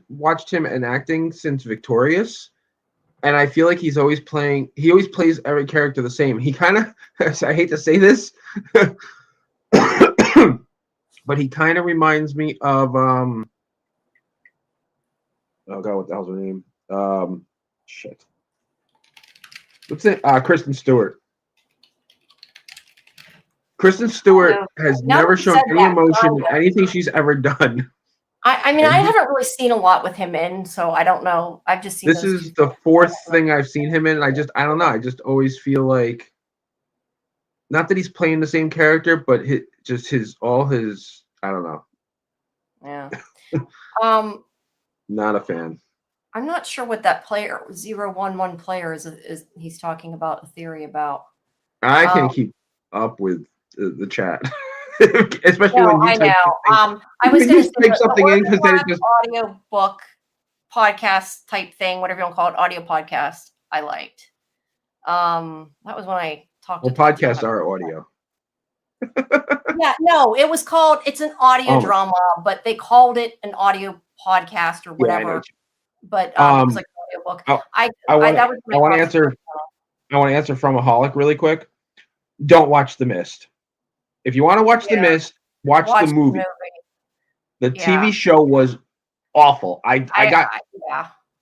watched him in acting since Victorious, and I feel like he always plays every character the same. He kind of, I hate to say this, but he kind of reminds me of oh God, what the hell's her name? Shit. What's it? Kristen Stewart. Kristen Stewart has Now that never you shown said any that, emotion in anything she's ever done. I mean, I And haven't really seen a lot with him in, so I don't know. I've just seen this those two is the things. I fourth don't know. thing I've seen him in. I don't know. I just always feel like, not that he's playing the same character, but all his, I don't know. Yeah. Um, Not a fan. I'm not sure what that player 011 player is he's talking about, a theory about. I Um, can't keep up with the chat, especially no, when you I type know. I was when going you to say type the something in, Orphan because then it Black just, audio book podcast type thing, whatever you want to call it, audio podcast, I liked. That was when I talked well, to Tati. podcasts are audio. Yeah, no, it's an audio Oh, drama, but they called it an audio podcast or yeah, I know. whatever. But it was Um, like an audio book. I, I I want to that was I when I want to talked to answer. I want to answer from a holic really quick. Don't watch The Mist. If you want to watch The Yeah, Mist, watch the watch the movie. movie. The Yeah, TV show was awful. yeah,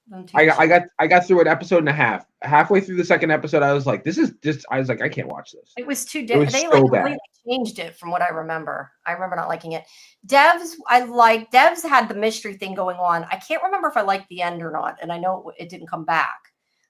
them TV shows. I got through an episode and a half. Halfway through the second episode, I was like, this is just. I was like, I can't watch this. It was too. It was They like so bad. completely changed it from what I remember. I remember not liking it. Devs, I like. Devs had the mystery thing going on. I can't remember if I liked the end or not, and I know it didn't come back,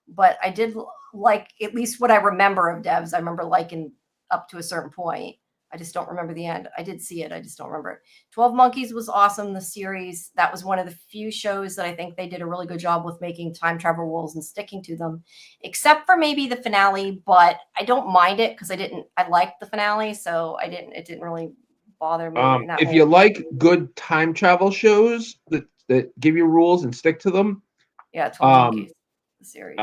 but I did like at least what I remember of Devs. I remember liking up to a certain point. I just don't remember the end. I did see it. I just don't remember it. 12 Monkeys was awesome. The series, that was one of the few shows that I think they did a really good job with making time travel rules and sticking to them, except for maybe the finale. But I don't mind it because I liked the finale. So it didn't really bother me in that If way. you like good time travel shows that give you rules and stick to them, Yeah, 12 Monkeys, the series.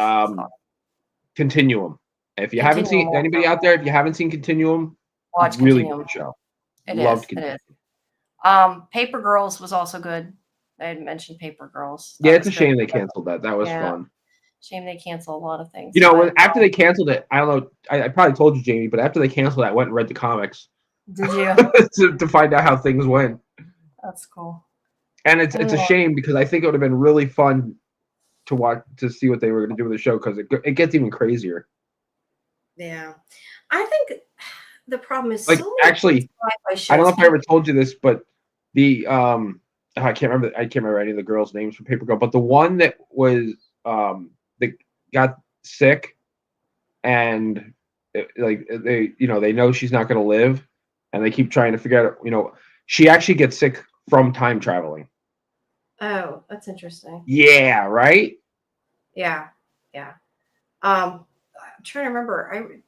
Continuum. If you haven't Continuum seen, anybody also. out there, if you haven't seen Continuum, Watch really Continuum. good show. It Loved is. Continuum. Paper Girls was also good. I had mentioned Paper Girls. Yeah, That it's was a good. shame they canceled that. That was Yeah. fun. Shame they cancel a lot of things. You know, But, after they canceled it, I don't know. I probably told you, Jamie, but after they canceled it, I went and read the comics did you? to find out how things went. That's cool. And it's a shame because I think it would have been really fun to watch, to see what they were going to do with the show, because it gets even crazier. Yeah, I think the problem is Like, so many actually, sci-fi shows I don't know if I have- ever told you this, but the I can't remember. I can't remember any of the girls' names from Paper Girl, but the one that was that got sick and like they know she's not going to live, and they keep trying to figure out. She actually gets sick from time traveling. Oh, that's interesting. Yeah. Right. Yeah. Yeah. I'm trying to remember.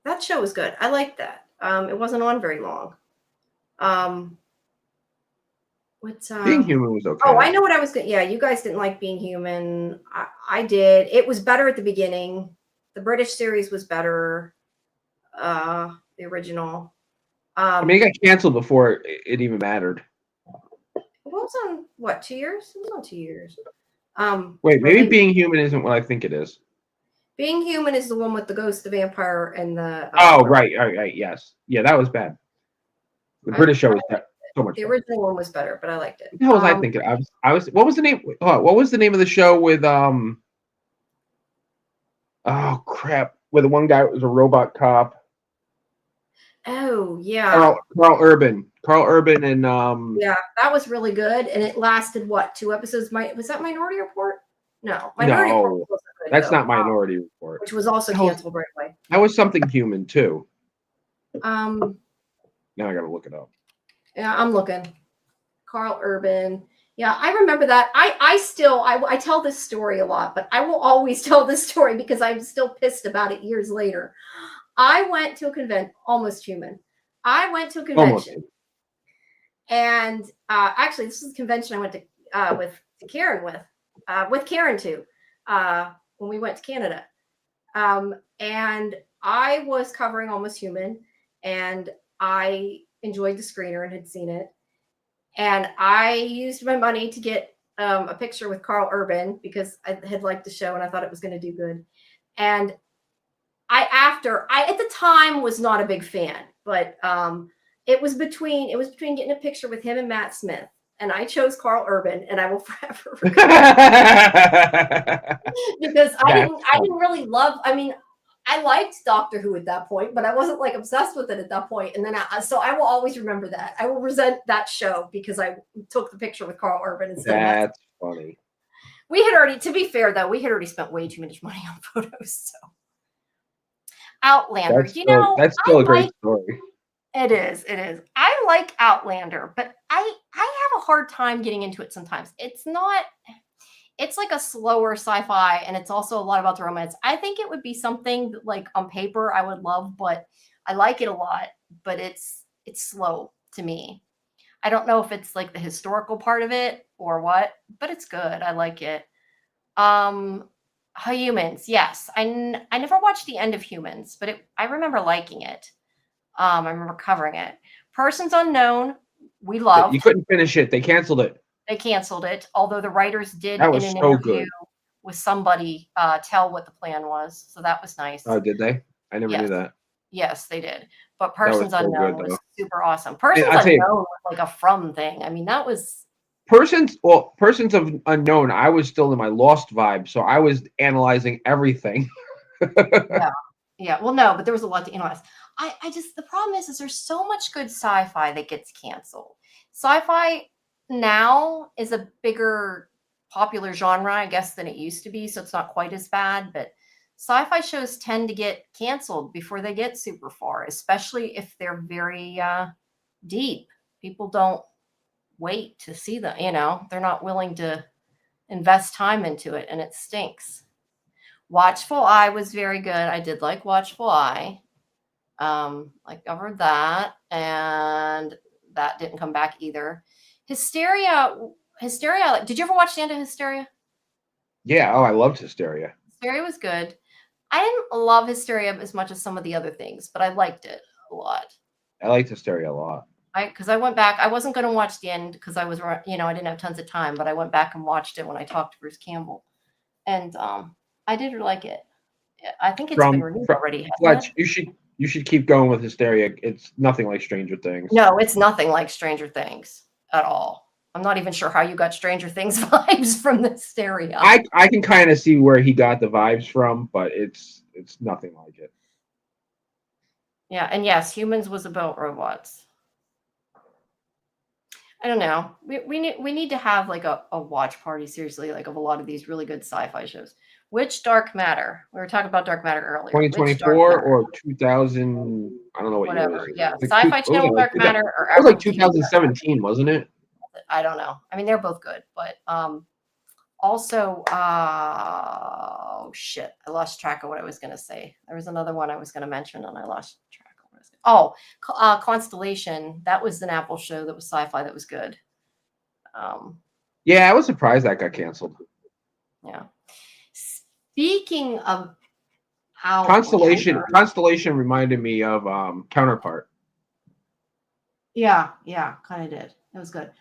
That show was good. I liked that. It wasn't on very long. What's Being Human was Oh, okay. I know what I was going. Yeah, you guys didn't like Being Human. I did. It was better at the beginning. The British series was better. The original. I mean, it got canceled before it even mattered. It was on what, 2 years? It was on 2 years. Wait, Or maybe maybe Being Human isn't what I think it is. Being Human is the one with the ghost, the vampire, and the Oh, right, yes, yeah, that was bad. The British show was so much the better. original one was better, but I liked it. What the hell was I thinking? I was. What was the name? What was the name of the show with Oh crap! Where the one guy was a robot cop. Oh yeah, Carl Urban. Carl Urban and yeah, that was really good, and it lasted what, 2 episodes? Was that Minority Report? No, Minority Report No, wasn't good that's though. not Minority Report. Which was also canceled right away. That was Something Human too. Um, Now I gotta look it up. yeah, I'm looking. Carl Urban. Yeah, I remember that. I tell this story a lot, but I will always tell this story because I'm still pissed about it years later. I went to a convention, Almost Human. I went to a convention, and actually, this is a convention I went to with Karen with Karen too, when we went to Canada. And I was covering Almost Human, and I enjoyed the screener and had seen it. And I used my money to get a picture with Carl Urban because I had liked the show and I thought it was going to do good. And I at the time was not a big fan, but it was between getting a picture with him and Matt Smith. And I chose Carl Urban, and I will forever because I didn't really love. I mean, I liked Doctor Who at that point, but I wasn't like obsessed with it at that point. And then so I will always remember that. I will resent that show because I took the picture with Carl Urban instead. That's funny. We had already, to be fair though, we had already spent way too much money on photos. So Outlander, that's still a great story. It is. I like Outlander, but I have a hard time getting into it sometimes. It's like a slower sci-fi, and it's also a lot about the romance. I think it would be something that, like, on paper I would love, but I like it a lot, but it's slow to me. I don't know if it's like the historical part of it or what, but it's good. I like it. Humans, yes. I never watched the end of Humans, but I remember liking it. I remember covering it. Persons Unknown, we loved. You couldn't finish it. They canceled it. They canceled it, although the writers did in an interview with somebody tell what the plan was. So that was nice. Oh, did they? I never knew that. Yes, they did. But Persons Unknown was super awesome. Persons Unknown was like a From thing. I mean, that was... Persons of Unknown, I was still in my Lost vibe, so I was analyzing everything. Yeah. Well, no, but there was a lot to analyze. I just, the problem is there's so much good sci-fi that gets canceled. Sci-fi now is a bigger popular genre, I guess, than it used to be, so it's not quite as bad, but sci-fi shows tend to get canceled before they get super far, especially if they're very deep. People don't wait to see them, they're not willing to invest time into it, and it stinks. Watchful Eye was very good. I did like Watchful Eye. I covered that, and that didn't come back either. Hysteria. Did you ever watch the end of Hysteria? Yeah. Oh, I loved Hysteria. Hysteria was good. I didn't love Hysteria as much as some of the other things, but I liked it a lot. I liked Hysteria a lot. Because I went back. I wasn't going to watch the end because I was, I didn't have tons of time, but I went back and watched it when I talked to Bruce Campbell, and I did like it. I think it's been renewed already. Fletch, you should keep going with Hysteria. It's nothing like Stranger Things. No, it's nothing like Stranger Things at all. I'm not even sure how you got Stranger Things vibes from the Hysteria. I can kind of see where he got the vibes from, but it's nothing like it. Yeah, and yes, Humans was about robots. I don't know. We need to have like a watch party, seriously, like of a lot of these really good sci-fi shows. Which Dark Matter? We were talking about Dark Matter earlier. Which Dark 2024 Matter? or 2000? I don't know what year this Whatever. is. Yeah. Like Sci-Fi what was Channel it, like Dark Matter or that was like Apple TV Dark 2017, wasn't it? Matter? I don't know. I mean, they're both good, but also oh shit, I lost track of what I was gonna say. There was another one I was gonna mention and I lost track of what I was Constellation. That was an Apple show that was sci-fi that was good. Yeah, I was surprised that got canceled. Yeah. Speaking of Outlander. Constellation reminded me of Counterpart. Yeah, kind of did. It was good.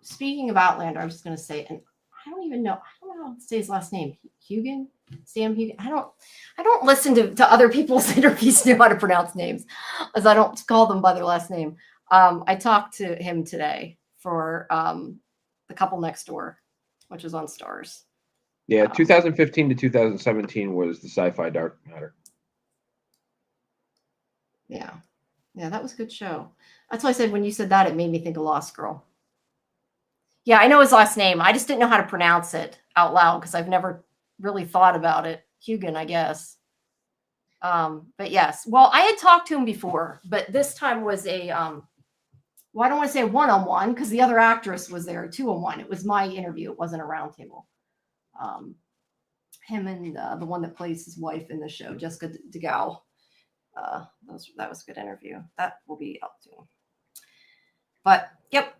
Speaking of Outlander, I'm just gonna say, and I don't know how to say his last name. Hugan? Sam Hugan. I don't listen to other people's interviews to know how to pronounce names, as I don't call them by their last name. I talked to him today for The Couple Next Door, which is on Stars. Yeah, 2015 to 2017 was the Sci-Fi Dark Matter. Yeah, that was a good show. That's why I said when you said that, it made me think of Lost Girl. Yeah, I know his last name. I just didn't know how to pronounce it out loud because I've never really thought about it. Hugan, I guess. But yes. Well, I had talked to him before, but this time was a well, I don't want to say a one-on-one because the other actress was there, 2-on-1. It was my interview. It wasn't a roundtable. Him and the one that plays his wife in the show, Jessica DeGao. That was a good interview. That will be up soon. But yep.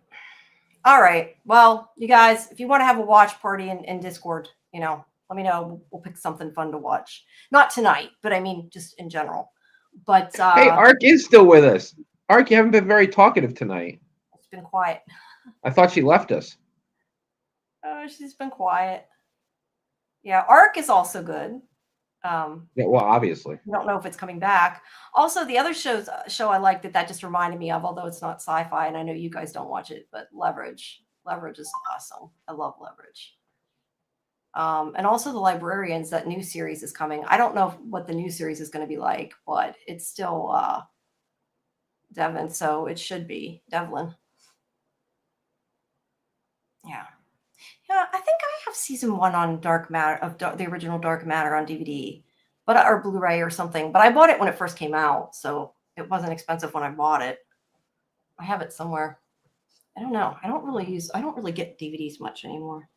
All right. Well, you guys, if you want to have a watch party in Discord, let me know. We'll pick something fun to watch. Not tonight, but I mean just in general. But hey, Ark is still with us. Ark, you haven't been very talkative tonight. It's been quiet. I thought she left us. Oh, she's been quiet. Yeah, Ark is also good. Yeah, well, obviously. I don't know if it's coming back. Also, the other show I like that just reminded me of, although it's not sci-fi, and I know you guys don't watch it, but Leverage. Leverage is awesome. I love Leverage. And also The Librarians, that new series is coming. I don't know what the new series is going to be like, but it's still Devin, so it should be Devlin. Yeah. Yeah, I think I have season 1 on Dark Matter of the original Dark Matter on DVD, or Blu-ray or something. But I bought it when it first came out, so it wasn't expensive when I bought it. I have it somewhere. I don't know. I don't really get DVDs much anymore.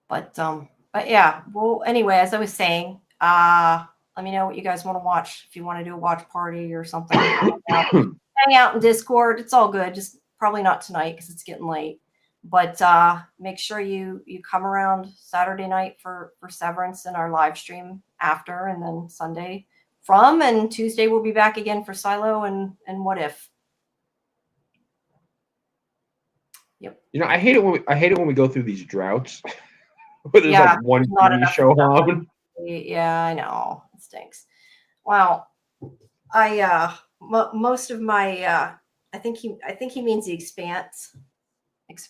But yeah. Well, anyway, as I was saying, let me know what you guys want to watch. If you want to do a watch party or something, hang out in Discord. It's all good. Just probably not tonight because it's getting late. But make sure you come around Saturday night for Severance and our live stream after, and then Sunday and Tuesday we'll be back again for Silo and What If. Yep. I hate it when we go through these droughts where there's like one TV show on. Yeah, I know. It stinks. Wow. Most of my I think he means The Expanse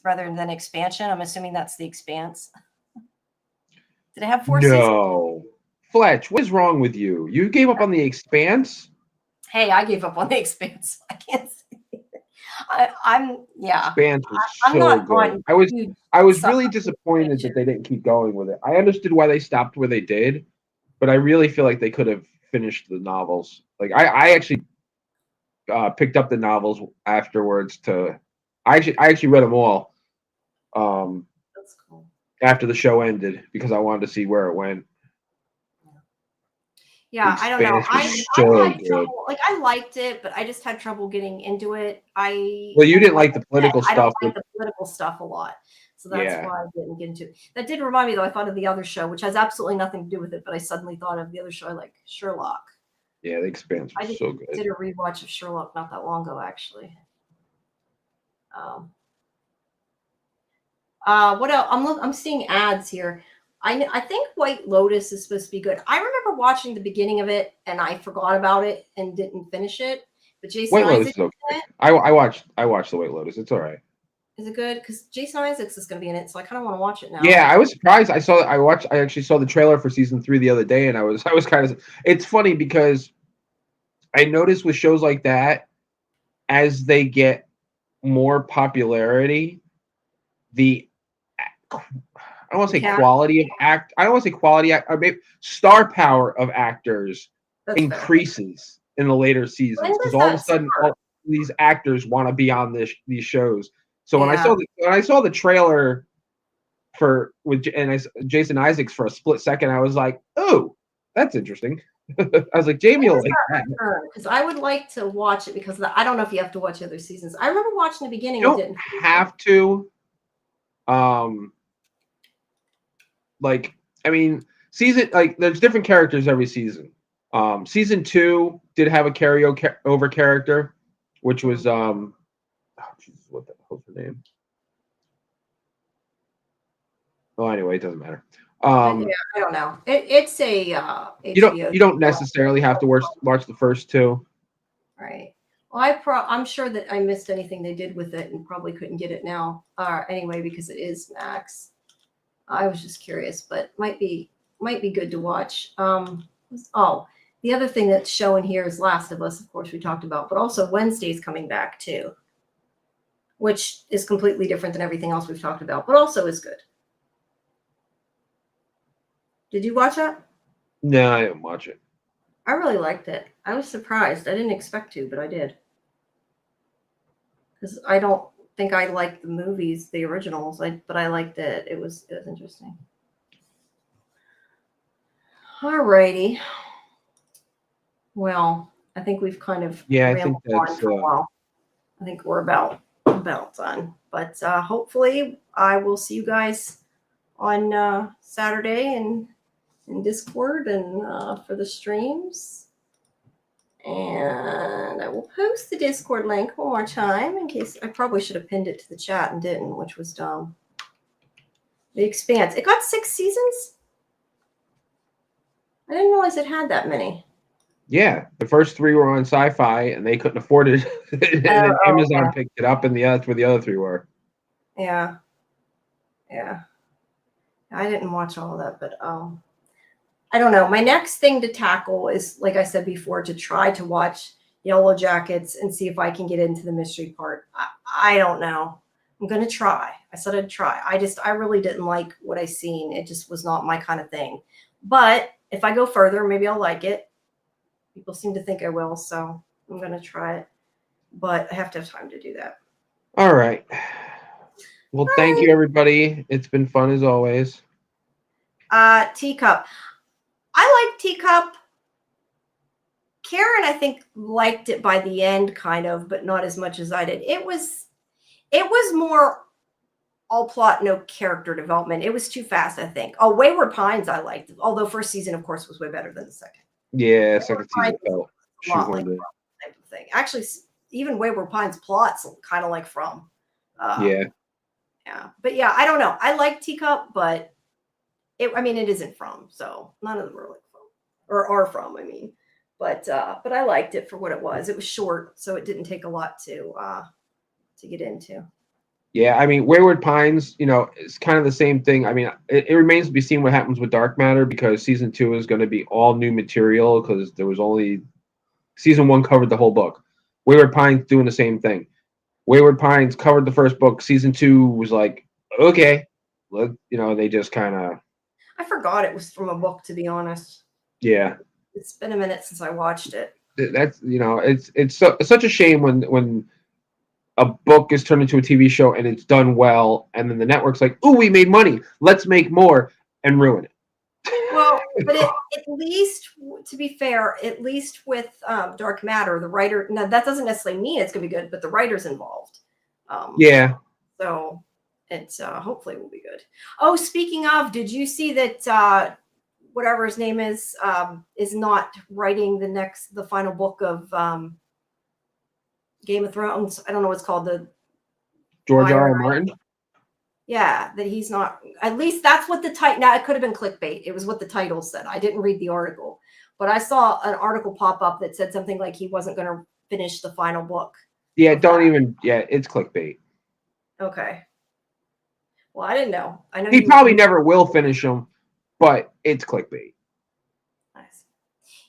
rather than Expansion. I'm assuming that's The Expanse. Did it have 4 seasons? No. Fletch, what's wrong with you? You gave up on The Expanse? Hey, I gave up on The Expanse. I can't say it. I'm Expanse was I'm so not good. I was really disappointed that they didn't keep going with it. I understood why they stopped where they did, but I really feel like they could have finished the novels. Like I actually picked up the novels afterwards I actually read them all. That's cool. After the show ended because I wanted to see where it went. Yeah, I don't know. I had trouble. Like I liked it, but I just had trouble getting into it. Well, you didn't like the political stuff. I don't like the political stuff a lot, so that's why I didn't get into it. That did remind me, though. I thought of the other show, which has absolutely nothing to do with it, but I suddenly thought of the other show I like, Sherlock. Yeah, The Expanse was so good. I did a rewatch of Sherlock not that long ago, actually. What else? I'm seeing ads here. I think White Lotus is supposed to be good. I remember watching the beginning of it and I forgot about it and didn't finish it. But Jason Isaacs, okay. I watched the White Lotus. It's all right. Is it good? Because Jason Isaacs is going to be in it, so I kind of want to watch it now. Yeah, I was surprised. I actually saw the trailer for season 3 the other day, and I was kind of. It's funny because I noticed with shows like that, as they get more popularity, the I don't want to say Okay. quality of act. I don't want to say quality act. Or maybe star power of actors That's fair. increases in the later When seasons because does all of a that sudden start? these actors want to be on these shows. So Yeah. when I saw the trailer for Jason Isaacs for a split second, I was like, oh, that's interesting. I was like, When Jamie will does like that that. return? Because I would like to watch it because I don't know if you have to watch other seasons. I remember watching the beginning You and don't didn't finish it. have to. Um, like I mean, season like there's different characters every season. Season 2 did have a carryover character, which was oh, Jesus, what the hell's her name? Oh, anyway, it doesn't matter. Yeah, I don't know. It's a HBO You don't show, necessarily have to watch the first two. right? Well, I'm sure that I missed anything they did with it and probably couldn't get it now. Anyway, because it is Max. I was just curious, but might be good to watch. Oh, the other thing that's showing here is Last of Us, of course, we talked about, but also Wednesday's coming back too, which is completely different than everything else we've talked about, but also is good. Did you watch that? No, I didn't watch it. I really liked it. I was surprised. I didn't expect to, but I did. Because I don't think I liked the movies, the originals, but I liked it. It was interesting. Alrighty. Well, I think we've kind of Yeah, I think rambled on that's for a while. I think we're about done. But hopefully, I will see you guys on Saturday and in Discord and for the streams. And I will post the Discord link one more time in case I probably should have pinned it to the chat and didn't, which was dumb. The Expanse. It got 6 seasons? I didn't realize it had that many. yeah. The first 3 were on SciFi, and they couldn't afford it, and then Amazon Okay. picked it up, and that's where the other 3 were. Yeah. Yeah. I didn't watch all of that, but I don't know. My next thing to tackle is, like I said before, to try to watch Yellow Jackets and see if I can get into the mystery part. I don't know. I'm gonna try. I said I'd try. I really didn't like what I seen. It just was not my kind of thing. But if I go further, maybe I'll like it. People seem to think I will, so I'm gonna try it. But I have to have time to do that. All right. Well, All thank right. you, everybody. It's been fun as always. Teacup. I like Teacup. Karen, I think, liked it by the end, kind of, but not as much as I did. It was more all plot, no character development. It was too fast, I think. Oh, Wayward Pines, I liked. Although first season, of course, was way better than the second. Yeah, Wayward second Pines season was felt a lot like shoehorned in. From type of thing. Actually, even Wayward Pines plots kind of like From. Yeah. Yeah, but yeah, I don't know. I like Teacup, but it isn't From, so none of them are like From or are From. I mean. But I liked it for what it was. It was short, so it didn't take a lot to get into. Yeah, I mean, Wayward Pines, it's kind of the same thing. I mean, it remains to be seen what happens with Dark Matter because season 2 is going to be all new material because there was only season 1 covered the whole book. Wayward Pines doing the same thing. Wayward Pines covered the first book. Season 2 was like, okay, look, they just kind of. I forgot it was from a book, to be honest. Yeah. It's been a minute since I watched it. That's it's such a shame when a book is turned into a TV show and it's done well, and then the network's like, "Ooh, we made money. Let's make more," and ruin it. Well, but at least, to be fair, at least with Dark Matter, the writer. Now that doesn't necessarily mean it's going to be good, but the writer's involved. Yeah. So it's hopefully will be good. Oh, speaking of, did you see that whatever his name is not writing the final book of Game of Thrones? I don't know what's called, the George Fire R. R. and Ice. Martin. Yeah, that he's not. At least that's what the title. Now it could have been clickbait. It was what the title said. I didn't read the article, but I saw an article pop up that said something like he wasn't going to finish the final book. Yeah, don't even. Yeah, it's clickbait. Okay. Well, I didn't know. I know He probably never will finish them, but it's clickbait. Nice.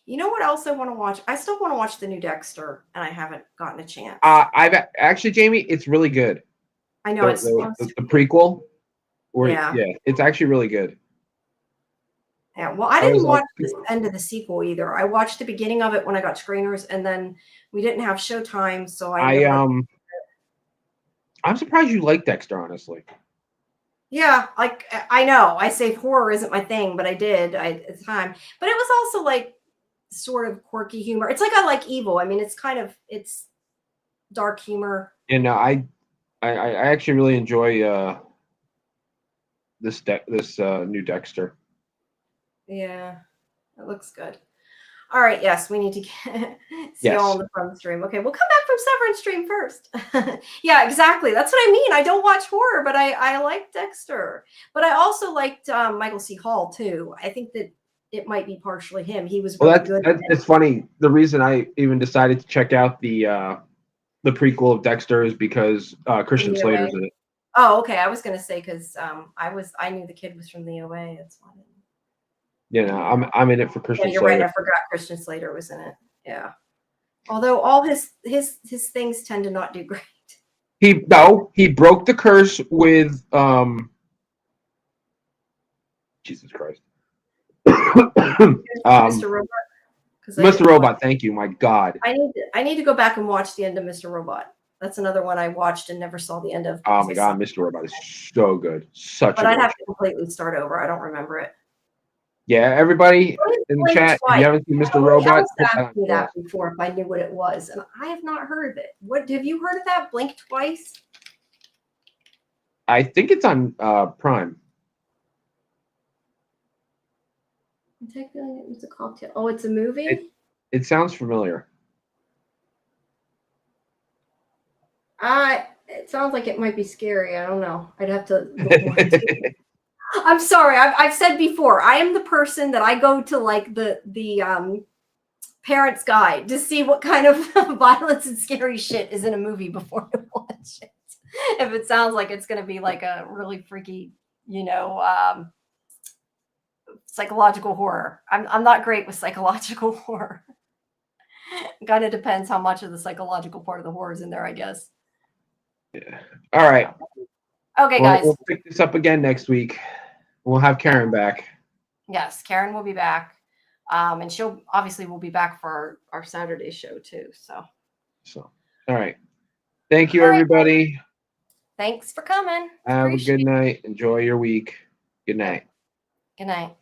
You know what else I want to watch? I still want to watch the new Dexter, and I haven't gotten a chance. Actually, Jamie, it's really good. I know it's The prequel. Yeah. It's actually really good. Yeah. Well, I didn't watch the end of the sequel either. I watched the beginning of it when I got screeners, and then we didn't have Showtime, so I'm surprised you like Dexter, honestly. Yeah, like I know I say horror isn't my thing, but I did at the time. But it was also like sort of quirky humor. It's like I like Evil. I mean, it's dark humor. And I actually really enjoy this new Dexter. Yeah, it looks good. All right, yes, we need to see all on the front stream. Okay, we'll come back from Severance stream first. Yeah, exactly. That's what I mean. I don't watch horror, but I like Dexter. But I also liked Michael C. Hall too. I think that it might be partially him. He was really good. It's funny. The reason I even decided to check out the prequel of Dexter is because Christian Slater's in it. Oh, okay. I was gonna say because I knew the kid was from the OA. That's why. Yeah, no, I'm in it for Christian. Yeah, you're Slater. right. I forgot Christian Slater was in it. Yeah. Although all his things tend to not do great. He broke the curse with Jesus Christ. Mr. Robot. Mr. Robot, thank you. My God. I need to go back and watch the end of Mr. Robot. That's another one I watched and never saw the end of. Oh my God, Mr. Robot is so good. But I'd have to completely start over. I don't remember it. Yeah, everybody in the chat, if you haven't seen Mr. Robot, asked me that before if I knew what it was, and I have not heard of it. What have you heard of that? Blink Twice? I think it's on Prime. It's a cocktail. Oh, it's a movie? It sounds familiar. It sounds like it might be scary. I don't know. I'd have to look more into it. I'm sorry. I've said before, I am the person that I go to like the parents' guide to see what kind of violence and scary shit is in a movie before I watch it. If it sounds like it's going to be like a really freaky, psychological horror. I'm not great with psychological horror. It kind of depends how much of the psychological part of the horror is in there, I guess. Yeah. All right. Okay, guys. We'll pick this up again next week. We'll have Karen back. Yes, Karen will be back. And she'll obviously will be back for our Saturday show too. So all right. Thank you, everybody. Thanks for coming. Have a good night. Enjoy your week. Good night. Good night.